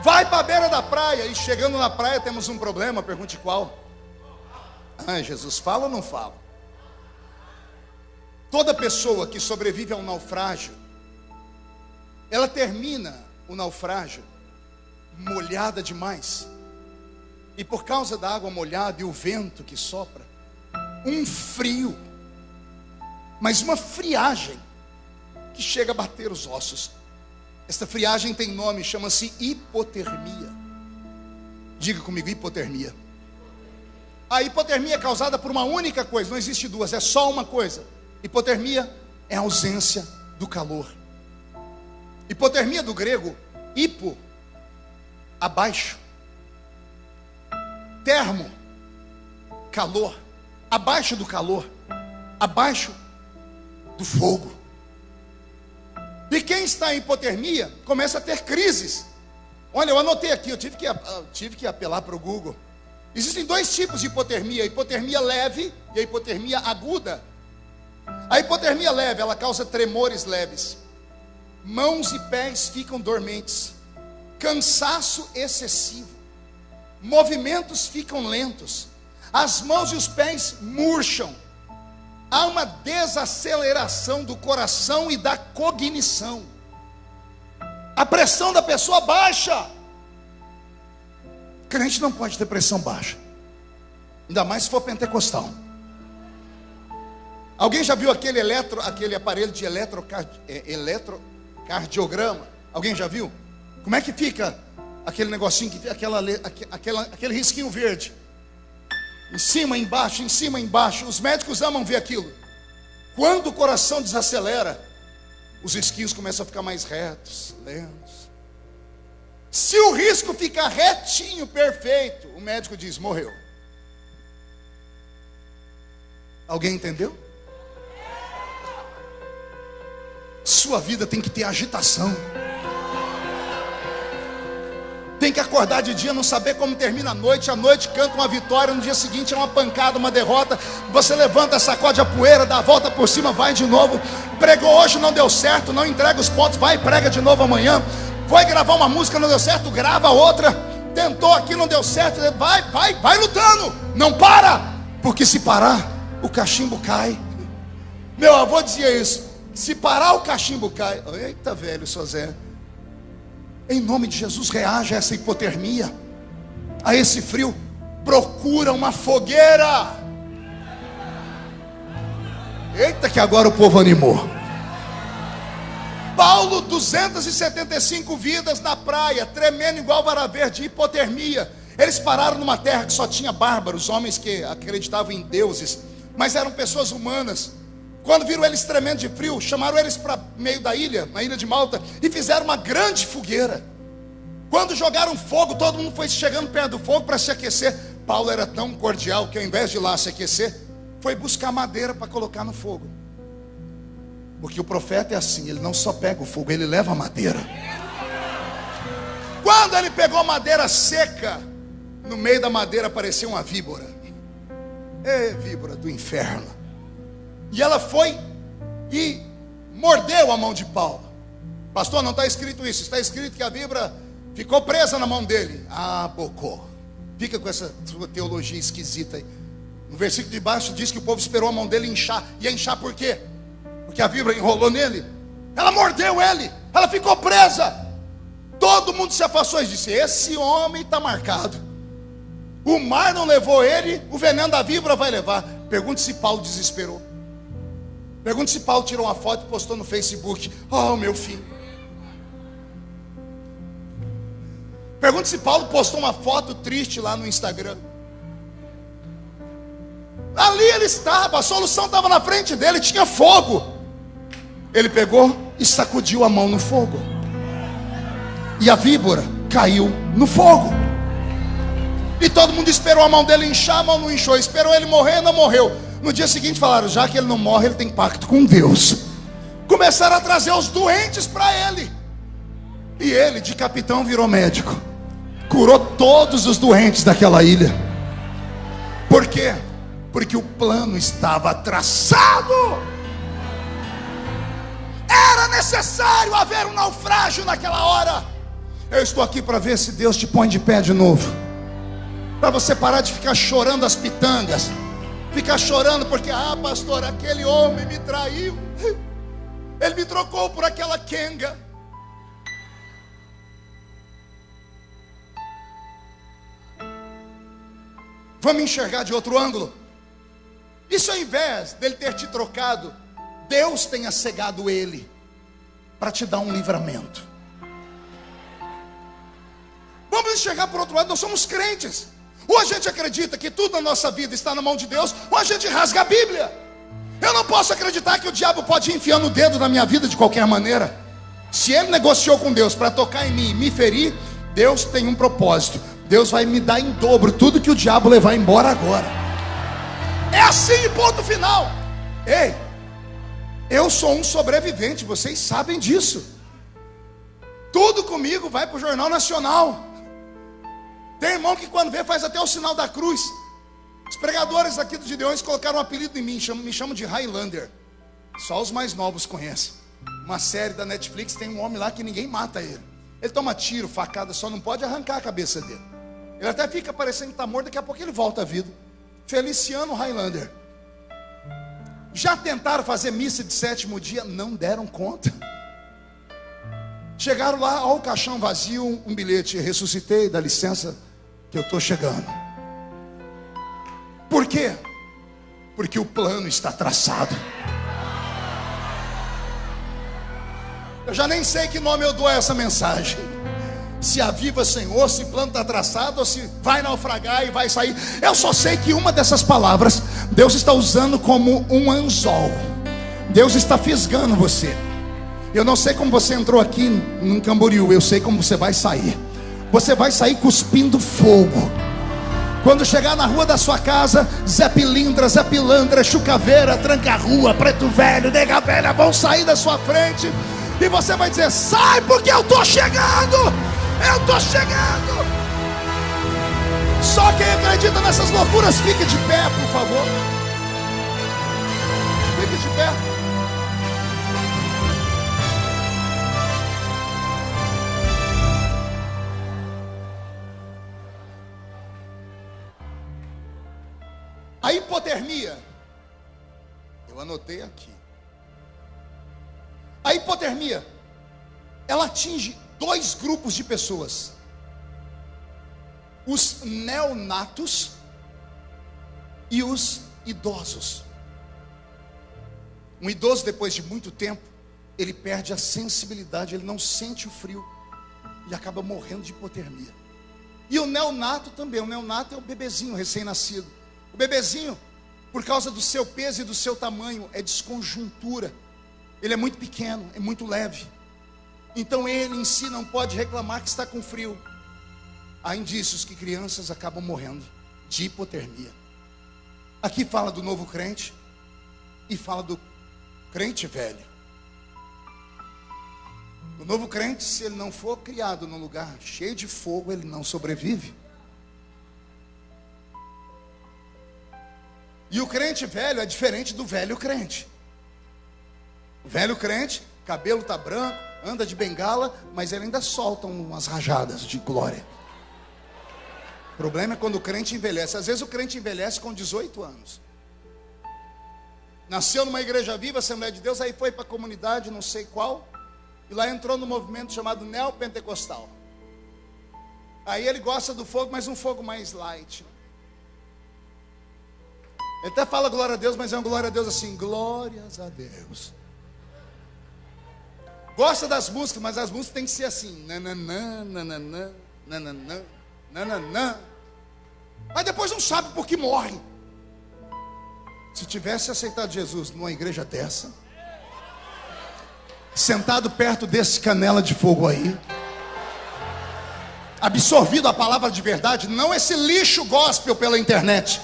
Vai para a beira da praia. E chegando na praia temos um problema. Pergunte qual? Jesus fala ou não fala? Toda pessoa que sobrevive a um naufrágio, ela termina o naufrágio molhada demais. E por causa da água molhada e o vento que sopra, um frio, mas uma friagem que chega a bater os ossos. Esta friagem tem nome, chama-se hipotermia. Diga comigo: hipotermia. A hipotermia é causada por uma única coisa, não existe duas, é só uma coisa. Hipotermia é a ausência do calor. Hipotermia do grego, hipo, abaixo, termo, calor, abaixo do calor, abaixo do fogo. E quem está em hipotermia começa a ter crises. Olha, eu anotei aqui, eu tive que apelar para o Google. Existem 2 tipos de hipotermia: a hipotermia leve e a hipotermia aguda. A hipotermia leve, ela causa tremores leves, mãos e pés ficam dormentes, cansaço excessivo, movimentos ficam lentos, as mãos e os pés murcham, há uma desaceleração do coração e da cognição, a pressão da pessoa baixa. Crente não pode ter pressão baixa, ainda mais se for pentecostal. Alguém já viu aquele aparelho de eletrocardiograma? Alguém já viu? Como é que fica aquele negocinho, aquele risquinho verde? Em cima, embaixo, em cima, embaixo. Os médicos amam ver aquilo. Quando o coração desacelera, os risquinhos começam a ficar mais retos, lentos. Se o risco ficar retinho, perfeito, o médico diz: morreu. Alguém entendeu? Sua vida tem que ter agitação. Tem que acordar de dia, não saber como termina a noite canta uma vitória, no dia seguinte é uma pancada, uma derrota. Você levanta, sacode a poeira, dá a volta por cima, vai de novo. Pregou hoje, não deu certo, não entrega os pontos, vai e prega de novo amanhã. Foi gravar uma música, não deu certo, grava outra. Tentou aqui, não deu certo. Vai lutando. Não para, porque se parar, o cachimbo cai. Meu avô dizia isso: se parar, o cachimbo cai. Eita, velho, sou Zé. Em nome de Jesus, reaja a essa hipotermia, a esse frio. Procura uma fogueira. Eita, que agora o povo animou. Paulo, 275 vidas na praia, tremendo igual vara verde, hipotermia. Eles pararam numa terra que só tinha bárbaros, homens que acreditavam em deuses, mas eram pessoas humanas. Quando viram eles tremendo de frio, chamaram eles para meio da ilha, na ilha de Malta, e fizeram uma grande fogueira. Quando jogaram fogo, todo mundo foi chegando perto do fogo para se aquecer. Paulo era tão cordial que ao invés de ir lá se aquecer, foi buscar madeira para colocar no fogo. Porque o profeta é assim, ele não só pega o fogo, ele leva a madeira. Quando ele pegou a madeira seca, no meio da madeira apareceu uma víbora. Víbora do inferno. E ela foi e mordeu a mão de Paulo. Pastor, não está escrito isso. Está escrito que a víbora ficou presa na mão dele. Bocó. Fica com essa sua teologia esquisita aí. No versículo de baixo diz que o povo esperou a mão dele inchar. Ia inchar por quê? Porque a víbora enrolou nele. Ela mordeu ele. Ela ficou presa. Todo mundo se afastou e disse: esse homem está marcado. O mar não levou ele, o veneno da víbora vai levar. Pergunte se Paulo desesperou. Pergunte se Paulo tirou uma foto e postou no Facebook: oh, meu filho. Pergunte se Paulo postou uma foto triste lá no Instagram. Ali ele estava, a solução estava na frente dele, tinha fogo. Ele pegou e sacudiu a mão no fogo, e a víbora caiu no fogo. E todo mundo esperou a mão dele inchar, a mão não inchou. Esperou ele morrer, não morreu. No dia seguinte falaram: já que ele não morre, ele tem pacto com Deus. Começaram a trazer os doentes para ele. E ele, de capitão, virou médico. Curou todos os doentes daquela ilha. Por quê? Porque o plano estava traçado. Era necessário haver um naufrágio naquela hora. Eu estou aqui para ver se Deus te põe de pé de novo, para você parar de ficar chorando as pitangas. Ficar chorando porque: pastor, aquele homem me traiu. Ele me trocou por aquela quenga. Vamos enxergar de outro ângulo. E se ao invés dele ter te trocado, Deus tenha cegado ele para te dar um livramento? Vamos enxergar por outro lado. Nós somos crentes. Ou a gente acredita que tudo na nossa vida está na mão de Deus, ou a gente rasga a Bíblia. Eu não posso acreditar que o diabo pode ir enfiando o dedo na minha vida de qualquer maneira. Se ele negociou com Deus para tocar em mim e me ferir, Deus tem um propósito. Deus vai me dar em dobro tudo que o diabo levar embora agora. É assim, ponto final. Ei, eu sou um sobrevivente, vocês sabem disso. Tudo comigo vai para o Jornal Nacional. Tem irmão que quando vê faz até o sinal da cruz. Os pregadores aqui do Gideões colocaram um apelido em mim, me chamam de Highlander. Só os mais novos conhecem. Uma série da Netflix, tem um homem lá que ninguém mata ele. Ele toma tiro, facada, só não pode arrancar a cabeça dele. Ele até fica parecendo que está morto, daqui a pouco ele volta à vida. Feliciano Highlander. Já tentaram fazer missa de sétimo dia, não deram conta. Chegaram lá, ó, o caixão vazio, um bilhete: ressuscitei, dá licença que eu estou chegando. Por quê? Porque o plano está traçado. Eu já nem sei que nome eu dou a essa mensagem. Se aviva, Senhor, se plano está traçado, ou se vai naufragar e vai sair. Eu só sei que uma dessas palavras Deus está usando como um anzol. Deus está fisgando você. Eu não sei como você entrou aqui no Camboriú, eu sei como você vai sair. Você vai sair cuspindo fogo. Quando chegar na rua da sua casa, Zé Pilindra, Zé Pilantra, Chucaveira, Tranca-Rua, Preto Velho, Nega Velha vão sair da sua frente. E você vai dizer: sai, porque eu estou chegando. Eu estou chegando. Só quem acredita nessas loucuras, fique de pé, por favor. Fique de pé. hipotermia, eu anotei aqui. A hipotermia, ela atinge 2 grupos de pessoas: os neonatos e os idosos. Um idoso, depois de muito tempo, ele perde a sensibilidade, ele não sente o frio e acaba morrendo de hipotermia. E o neonato também. O neonato é o bebezinho recém-nascido. O bebezinho, por causa do seu peso e do seu tamanho, é desconjuntura. Ele é muito pequeno, é muito leve. Então ele em si não pode reclamar que está com frio. Há indícios que crianças acabam morrendo de hipotermia. Aqui fala do novo crente e fala do crente velho. O novo crente, se ele não for criado num lugar cheio de fogo, ele não sobrevive. E o crente velho é diferente do velho crente. O velho crente, cabelo tá branco, anda de bengala, mas ele ainda solta umas rajadas de glória. O problema é quando o crente envelhece. Às vezes o crente envelhece com 18 anos. Nasceu numa igreja viva, Assembleia de Deus, aí foi para a comunidade, não sei qual, e lá entrou no movimento chamado neopentecostal. Aí ele gosta do fogo, mas um fogo mais light. Ele até fala glória a Deus, mas é um glória a Deus assim, glórias a Deus. Gosta das músicas, mas as músicas têm que ser assim, nananã, nananã, nananã, nananã. Mas depois não sabe por que morre. Se tivesse aceitado Jesus numa igreja dessa, sentado perto desse canela de fogo aí, absorvido a palavra de verdade, não esse lixo gospel pela internet,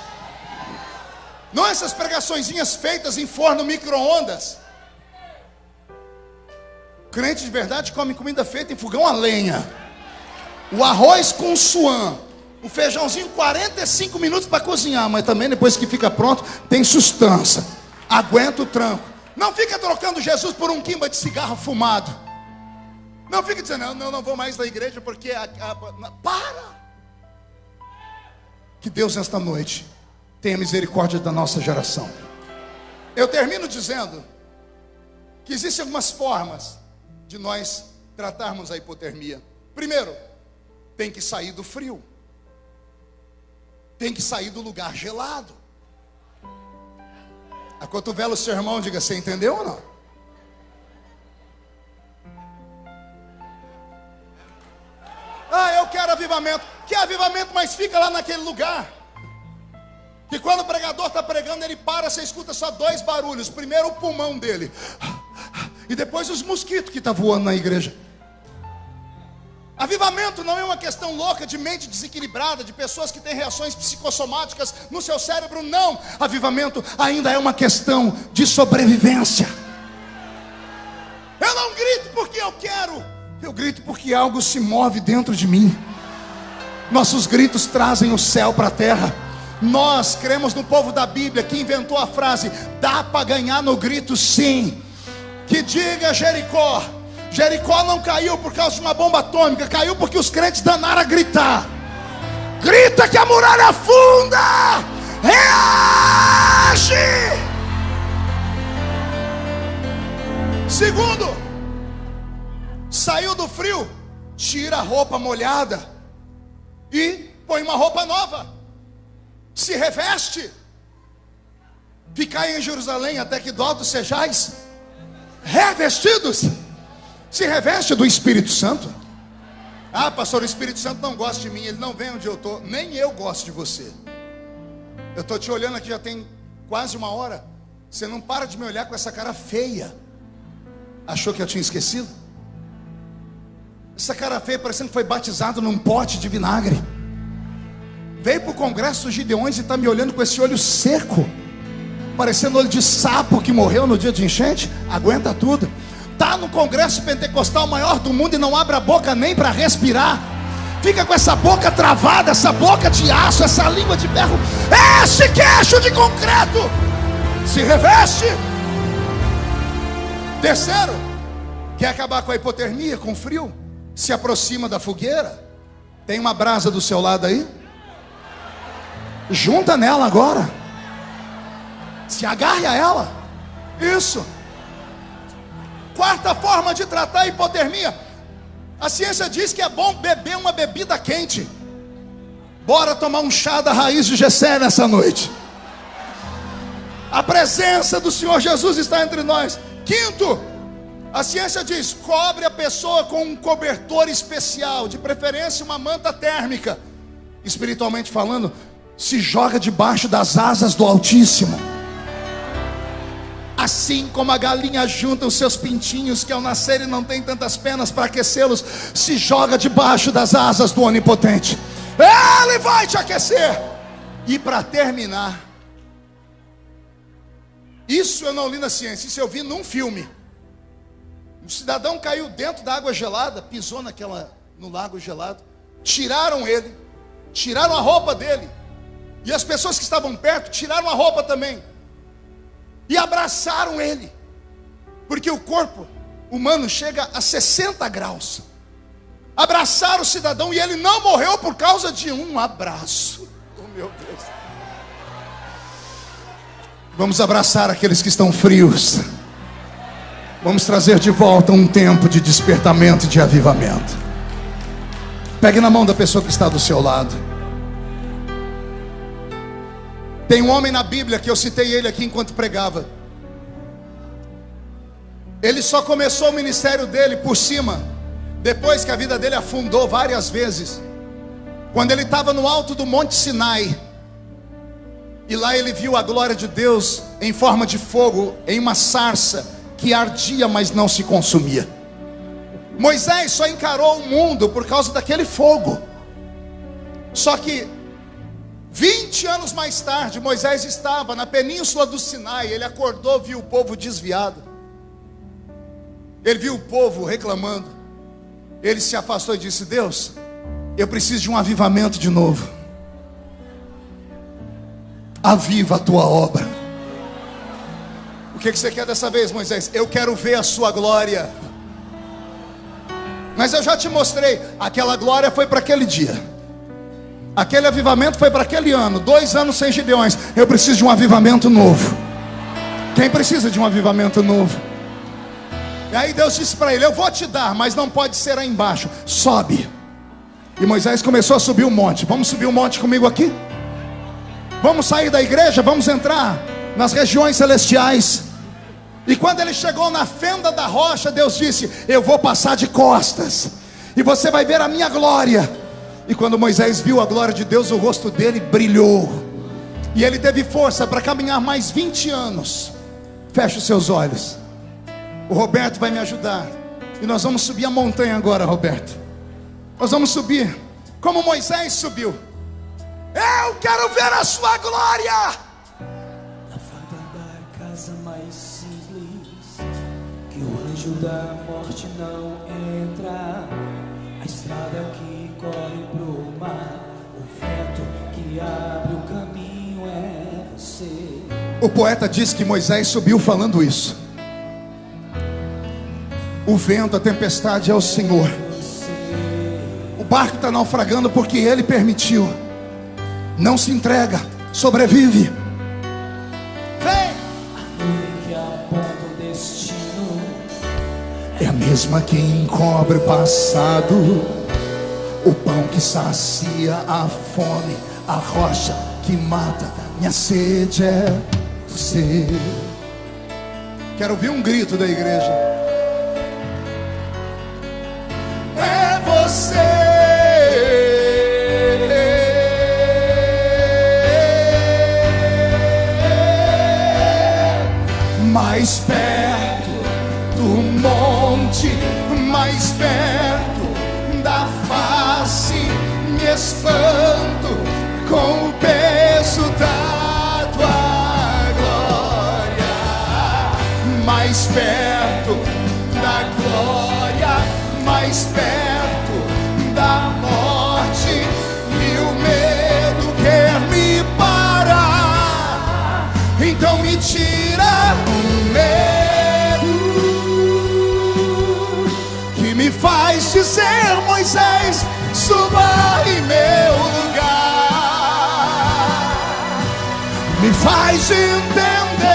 não essas pregaçõezinhas feitas em forno micro-ondas. Crente de verdade come comida feita em fogão a lenha, o arroz com suã, o feijãozinho 45 minutos para cozinhar, mas também depois que fica pronto tem sustância, aguenta o tranco. Não fica trocando Jesus por um quimba de cigarro fumado. Não fica dizendo, não vou mais na igreja porque para. Que Deus nesta noite tenha misericórdia da nossa geração. Eu termino dizendo que existem algumas formas de nós tratarmos a hipotermia. Primeiro, tem que sair do frio. Tem que sair do lugar gelado. Acotovela o seu irmão, diga, você entendeu ou não? Eu quero avivamento. Que avivamento, mas fica lá naquele lugar. Que quando o pregador está pregando, ele para, você escuta só 2 barulhos. Primeiro o pulmão dele, e depois os mosquitos que estão voando na igreja. Avivamento não é uma questão louca de mente desequilibrada, de pessoas que têm reações psicossomáticas no seu cérebro, não. Avivamento ainda é uma questão de sobrevivência. Eu não grito porque eu quero, eu grito porque algo se move dentro de mim. Nossos gritos trazem o céu para a terra. Nós cremos no povo da Bíblia que inventou a frase, dá para ganhar no grito sim. Que diga Jericó, Jericó não caiu por causa de uma bomba atômica, caiu porque os crentes danaram a gritar. Grita que a muralha afunda, reage. Segundo, saiu do frio, tira a roupa molhada e põe uma roupa nova, se reveste. Ficai em Jerusalém até que do alto sejais revestidos. Se reveste do Espírito Santo. Pastor, o Espírito Santo não gosta de mim, ele não vem onde eu estou. Nem eu gosto de você. Eu estou te olhando aqui já tem quase 1 hora. Você não para de me olhar com essa cara feia. Achou que eu tinha esquecido? Essa cara feia parecendo que foi batizado num pote de vinagre. Veio para o congresso dos Gideões e está me olhando com esse olho seco, parecendo olho de sapo que morreu no dia de enchente. Aguenta tudo. Está no congresso pentecostal maior do mundo e não abre a boca nem para respirar. Fica com essa boca travada, essa boca de aço, essa língua de ferro, esse queixo de concreto. Se reveste. Terceiro, quer acabar com a hipotermia, com o frio? Se aproxima da fogueira. Tem uma brasa do seu lado aí? Junta nela agora. Se agarre a ela. Isso. Quarta forma de tratar a hipotermia. A ciência diz que é bom beber uma bebida quente. Bora tomar um chá da raiz de Jessé nessa noite. A presença do Senhor Jesus está entre nós. Quinto, a ciência diz: cobre a pessoa com um cobertor especial, de preferência uma manta térmica. Espiritualmente falando, se joga debaixo das asas do Altíssimo. Assim como a galinha junta os seus pintinhos, que ao nascerem não tem tantas penas para aquecê-los, se joga debaixo das asas do Onipotente. Ele vai te aquecer. E para terminar, isso eu não li na ciência, isso eu vi num filme. Um cidadão caiu dentro da água gelada, pisou no lago gelado, tiraram ele, tiraram a roupa dele, e as pessoas que estavam perto tiraram a roupa também, e abraçaram ele, porque o corpo humano chega a 60 graus. Abraçaram o cidadão e ele não morreu por causa de um abraço. Oh, meu Deus. Vamos abraçar aqueles que estão frios. Vamos trazer de volta um tempo de despertamento e de avivamento. Pegue na mão da pessoa que está do seu lado. Tem um homem na Bíblia que eu citei ele aqui enquanto pregava. Ele só começou o ministério dele por cima, depois que a vida dele afundou várias vezes. Quando ele estava no alto do Monte Sinai, e lá ele viu a glória de Deus em forma de fogo, em uma sarça que ardia, mas não se consumia. Moisés só encarou o mundo por causa daquele fogo. Só que 20 anos mais tarde, Moisés estava na península do Sinai. Ele acordou, viu o povo desviado, ele viu o povo reclamando. Ele se afastou e disse: Deus, eu preciso de um avivamento de novo. Aviva a tua obra. O que você quer dessa vez, Moisés? Eu quero ver a sua glória. Mas eu já te mostrei. Aquela glória foi para aquele dia. Aquele avivamento foi para aquele ano. 2 anos sem Gideões. Eu preciso de um avivamento novo. Quem precisa de um avivamento novo? E aí Deus disse para ele: eu vou te dar, mas não pode ser aí embaixo. Sobe. E Moisés começou a subir o monte. Vamos subir o monte comigo aqui? Vamos sair da igreja, vamos entrar nas regiões celestiais. E quando ele chegou na fenda da rocha, Deus disse: eu vou passar de costas, e você vai ver a minha glória. E quando Moisés viu a glória de Deus, o rosto dele brilhou, e ele teve força para caminhar mais 20 anos. Feche os seus olhos. O Roberto vai me ajudar, e nós vamos subir a montanha agora, Roberto. Nós vamos subir como Moisés subiu. Eu quero ver a sua glória. Na fada da casa mais simples, que o anjo da morte não entra. A estrada que corre pro mar, o vento que abre o caminho é você. O poeta diz que Moisés subiu falando isso. O vento, a tempestade é o Senhor. O barco está naufragando porque Ele permitiu. Não se entrega, sobrevive. Vem! A nuvem que aponta o destino é a mesma que encobre o passado. O pão que sacia a fome, a rocha que mata minha sede é você. Quero ouvir um grito da igreja. É você. Mais perto do monte, mais perto da face, me espanto com o peso da tua glória. Mais perto da glória, mais perto da morte, e o medo quer me parar. Então me tira o medo que me faz dizer: Moisés, suba em meu lugar. Me faz entender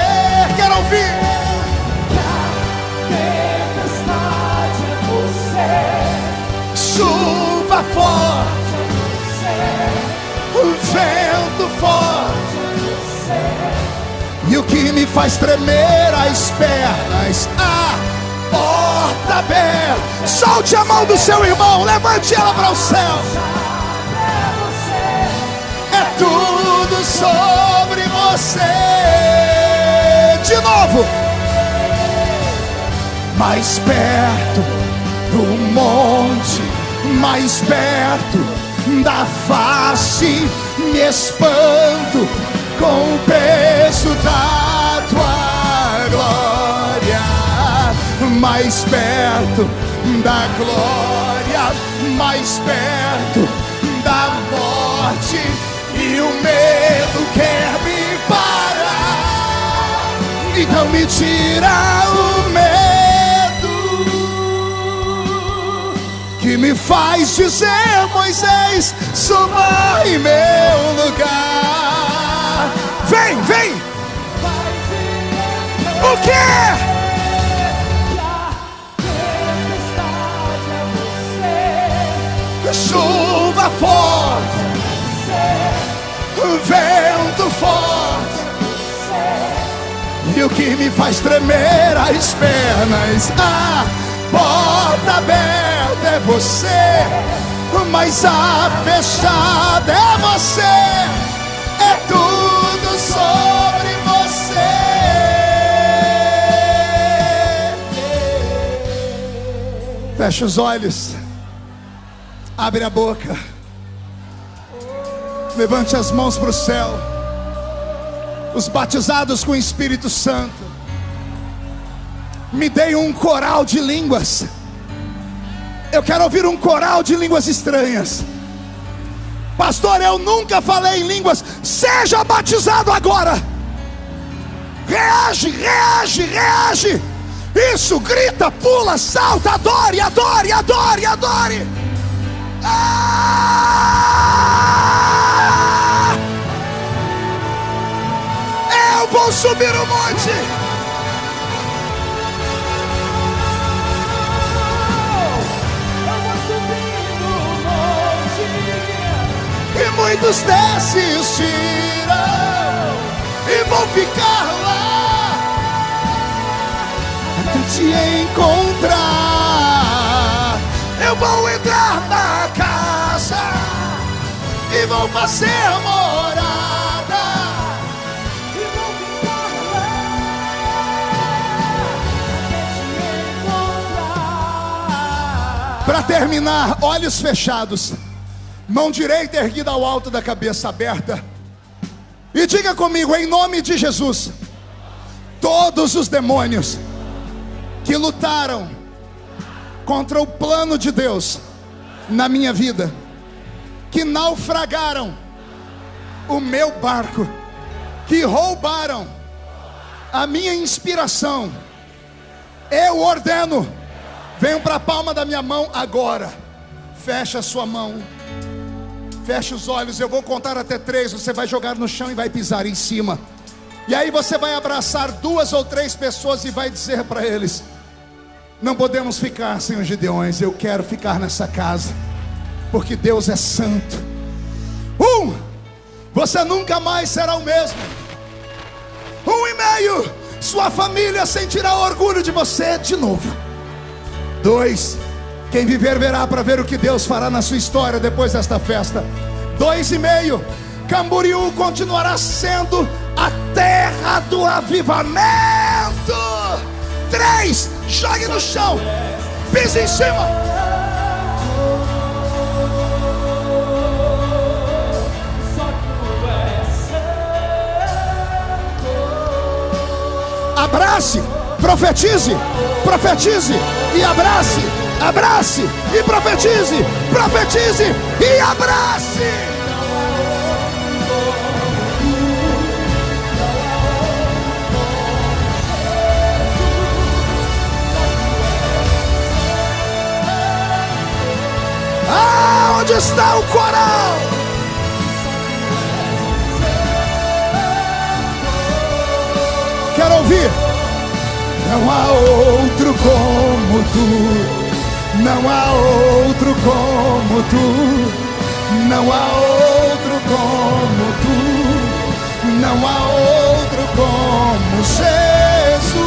me faz tremer as pernas. A porta aberta. Solte a mão do seu irmão, levante ela para o céu. É tudo sobre você. De novo. Mais perto do monte, mais perto da face, me espanto com o peso da tua glória. Mais perto da glória, mais perto da morte, e o medo quer me parar. Então me tira o medo que me faz dizer: Moisés, suba em meu lugar. Vem, vem. O quê? Chuva forte, vento forte, e o que me faz tremer as pernas. A porta aberta é você, mas a fechada é você. É tudo sobre você. Fecha os olhos. Abre a boca. Levante as mãos para o céu. Os batizados com o Espírito Santo, me deem um coral de línguas. Eu quero ouvir um coral de línguas estranhas. Pastor, eu nunca falei em línguas. Seja batizado agora. Reage, reage, reage. Isso, grita, pula, salta, adore, adore, adore, adore. Eu vou subir o monte. E muitos desistirão e vão ficar lá até te encontrar. Eu vou entrar na casa e vou fazer morada, e vou ficar lá até te encontrar. Para terminar, olhos fechados, mão direita erguida ao alto da cabeça aberta, e diga comigo, em nome de Jesus: todos os demônios que lutaram contra o plano de Deus na minha vida, que naufragaram o meu barco, que roubaram a minha inspiração, eu ordeno, venham para a palma da minha mão agora. Fecha a sua mão, fecha os olhos. Eu vou contar até 3. Você vai jogar no chão e vai pisar em cima. E aí você vai abraçar 2 ou 3 pessoas e vai dizer para eles: não podemos ficar sem os Gideões. Eu quero ficar nessa casa, porque Deus é santo. 1, você nunca mais será o mesmo. 1,5, sua família sentirá orgulho de você de novo. 2, quem viver verá para ver o que Deus fará na sua história depois desta festa. 2,5, Camboriú continuará sendo a terra do avivamento. 3, jogue no chão, pise em cima. Abrace, profetize, profetize e abrace, abrace e profetize, profetize e abrace. Onde está o coral? Quero ouvir. Não há outro como tu, não há outro como tu, não há outro como tu, não há outro como Jesus.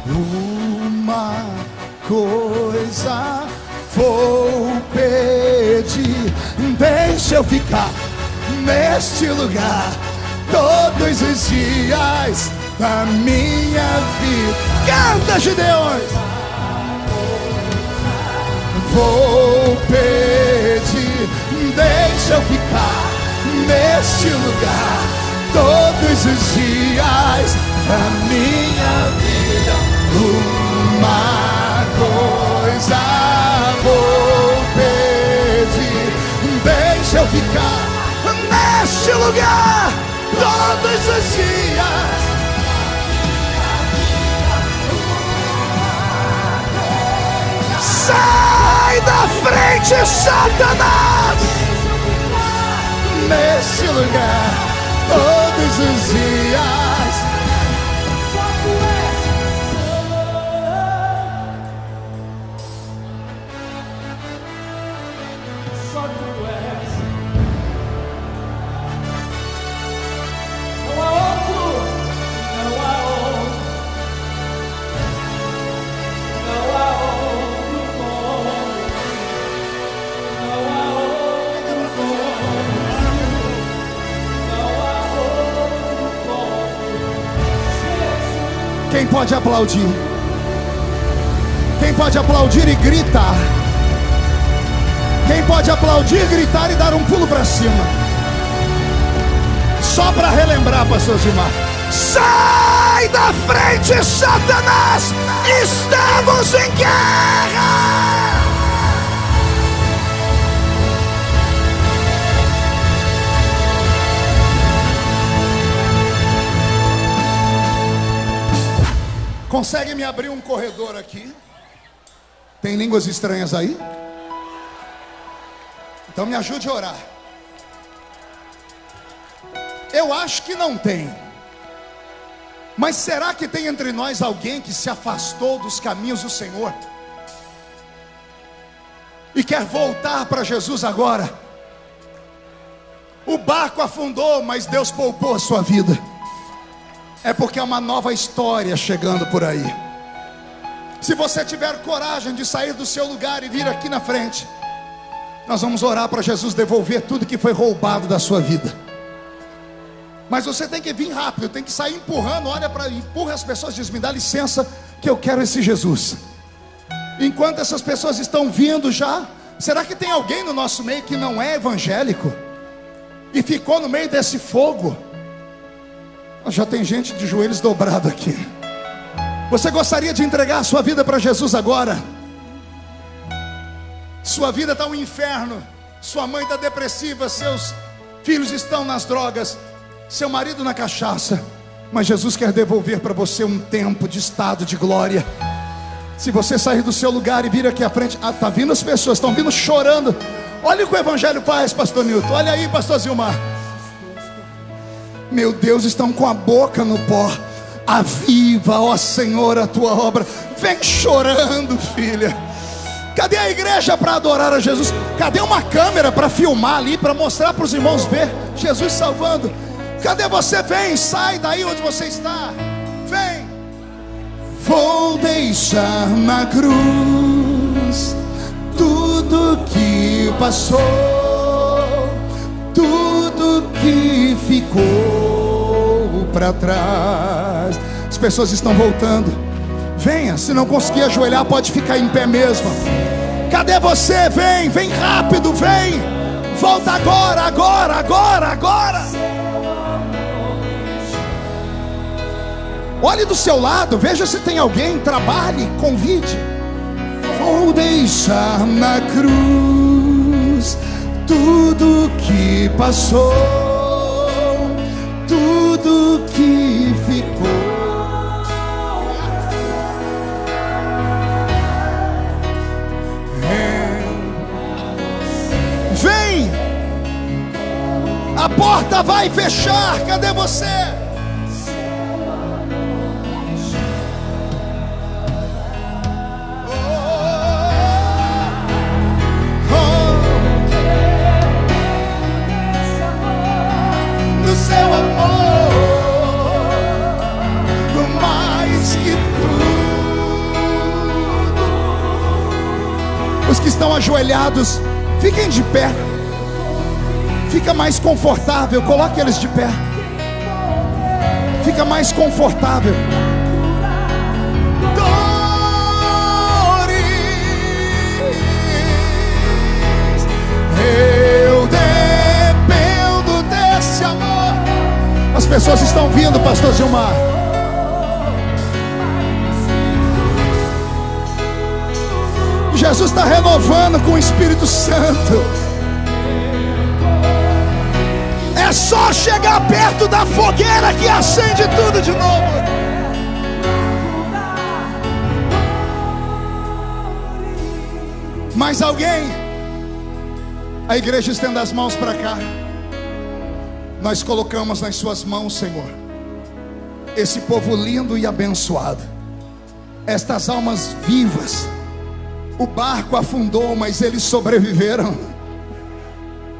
Uma coisa vou pedir, deixa eu ficar neste lugar todos os dias da minha vida. Canta, Gideões! Vou pedir, deixa eu ficar neste lugar todos os dias da minha vida. Uma coisa vou pedir, deixa eu ficar neste lugar todos os dias. Sai da frente, Satanás! Neste lugar todos os dias. Só tu és. Não há outro, não há outro, não há outro como, não há outro como, não há outro como Jesus. Quem pode aplaudir? Quem pode aplaudir e gritar? Quem pode aplaudir, gritar e dar um pulo para cima? Só para relembrar, pastor Gilmar. Sai da frente, Satanás! Estamos em guerra! Consegue me abrir um corredor aqui? Tem línguas estranhas aí? Então me ajude a orar. Eu acho que não tem. Mas será que tem entre nós alguém que se afastou dos caminhos do Senhor e quer voltar para Jesus agora? O barco afundou, mas Deus poupou a sua vida. É porque é uma nova história chegando por aí. Se você tiver coragem de sair do seu lugar e vir aqui na frente, nós vamos orar para Jesus devolver tudo que foi roubado da sua vida. Mas você tem que vir rápido, tem que sair empurrando. Olha para, empurra as pessoas, diz: me dá licença que eu quero esse Jesus. Enquanto essas pessoas estão vindo já, será que tem alguém no nosso meio que não é evangélico e ficou no meio desse fogo? Já tem gente de joelhos dobrados aqui. Você gostaria de entregar a sua vida para Jesus agora? Sua vida está um inferno, sua mãe está depressiva, seus filhos estão nas drogas, seu marido na cachaça, mas Jesus quer devolver para você um tempo de estado de glória. Se você sair do seu lugar e vir aqui à frente, tá vindo as pessoas, estão vindo chorando. Olha o que o evangelho faz, pastor Nilton. Olha aí, pastor Zilmar. Meu Deus, estão com a boca no pó. Aviva, ó Senhor, a tua obra. Vem chorando, filha. Cadê a igreja para adorar a Jesus? Cadê uma câmera para filmar ali, para mostrar para os irmãos ver Jesus salvando? Cadê você? Vem, sai daí onde você está. Vem. Vou deixar na cruz tudo que passou, tudo que ficou para trás. As pessoas estão voltando. Venha, se não conseguir ajoelhar, pode ficar em pé mesmo. Cadê você? Vem, vem rápido, vem. Volta agora, agora, agora, agora. Olhe do seu lado, veja se tem alguém, trabalhe, convide. Vou deixar na cruz tudo que passou, tudo que ficou. Vem! A porta vai fechar. Cadê você? No seu amor. Os que estão ajoelhados, fiquem de pé. Fica mais confortável, coloque eles de pé. Fica mais confortável. Eu dependo desse amor. As pessoas estão vindo, pastor Gilmar. Jesus está renovando com o Espírito Santo. É só chegar perto da fogueira que acende tudo de novo. Mais alguém? A igreja estenda as mãos para cá. Nós colocamos nas suas mãos, Senhor, esse povo lindo e abençoado, estas almas vivas. O barco afundou, mas eles sobreviveram.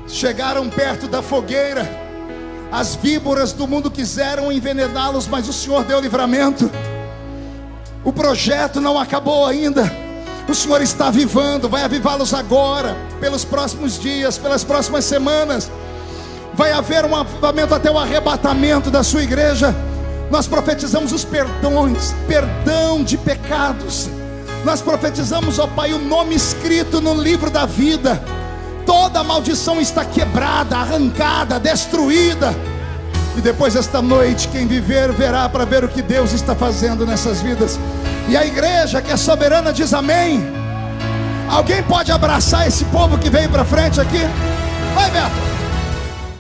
Chegaram perto da fogueira. As víboras do mundo quiseram envenená-los, mas o Senhor deu livramento. O projeto não acabou ainda. O Senhor está avivando, vai avivá-los agora, pelos próximos dias, pelas próximas semanas. Vai haver um avivamento até o arrebatamento da sua igreja. Nós profetizamos os perdões, perdão de pecados. Nós profetizamos, ó Pai, o nome escrito no livro da vida. Toda maldição está quebrada, arrancada, destruída. E depois desta noite, quem viver verá para ver o que Deus está fazendo nessas vidas. E a igreja que é soberana diz amém. Alguém pode abraçar esse povo que veio para frente aqui? Vai, Beto.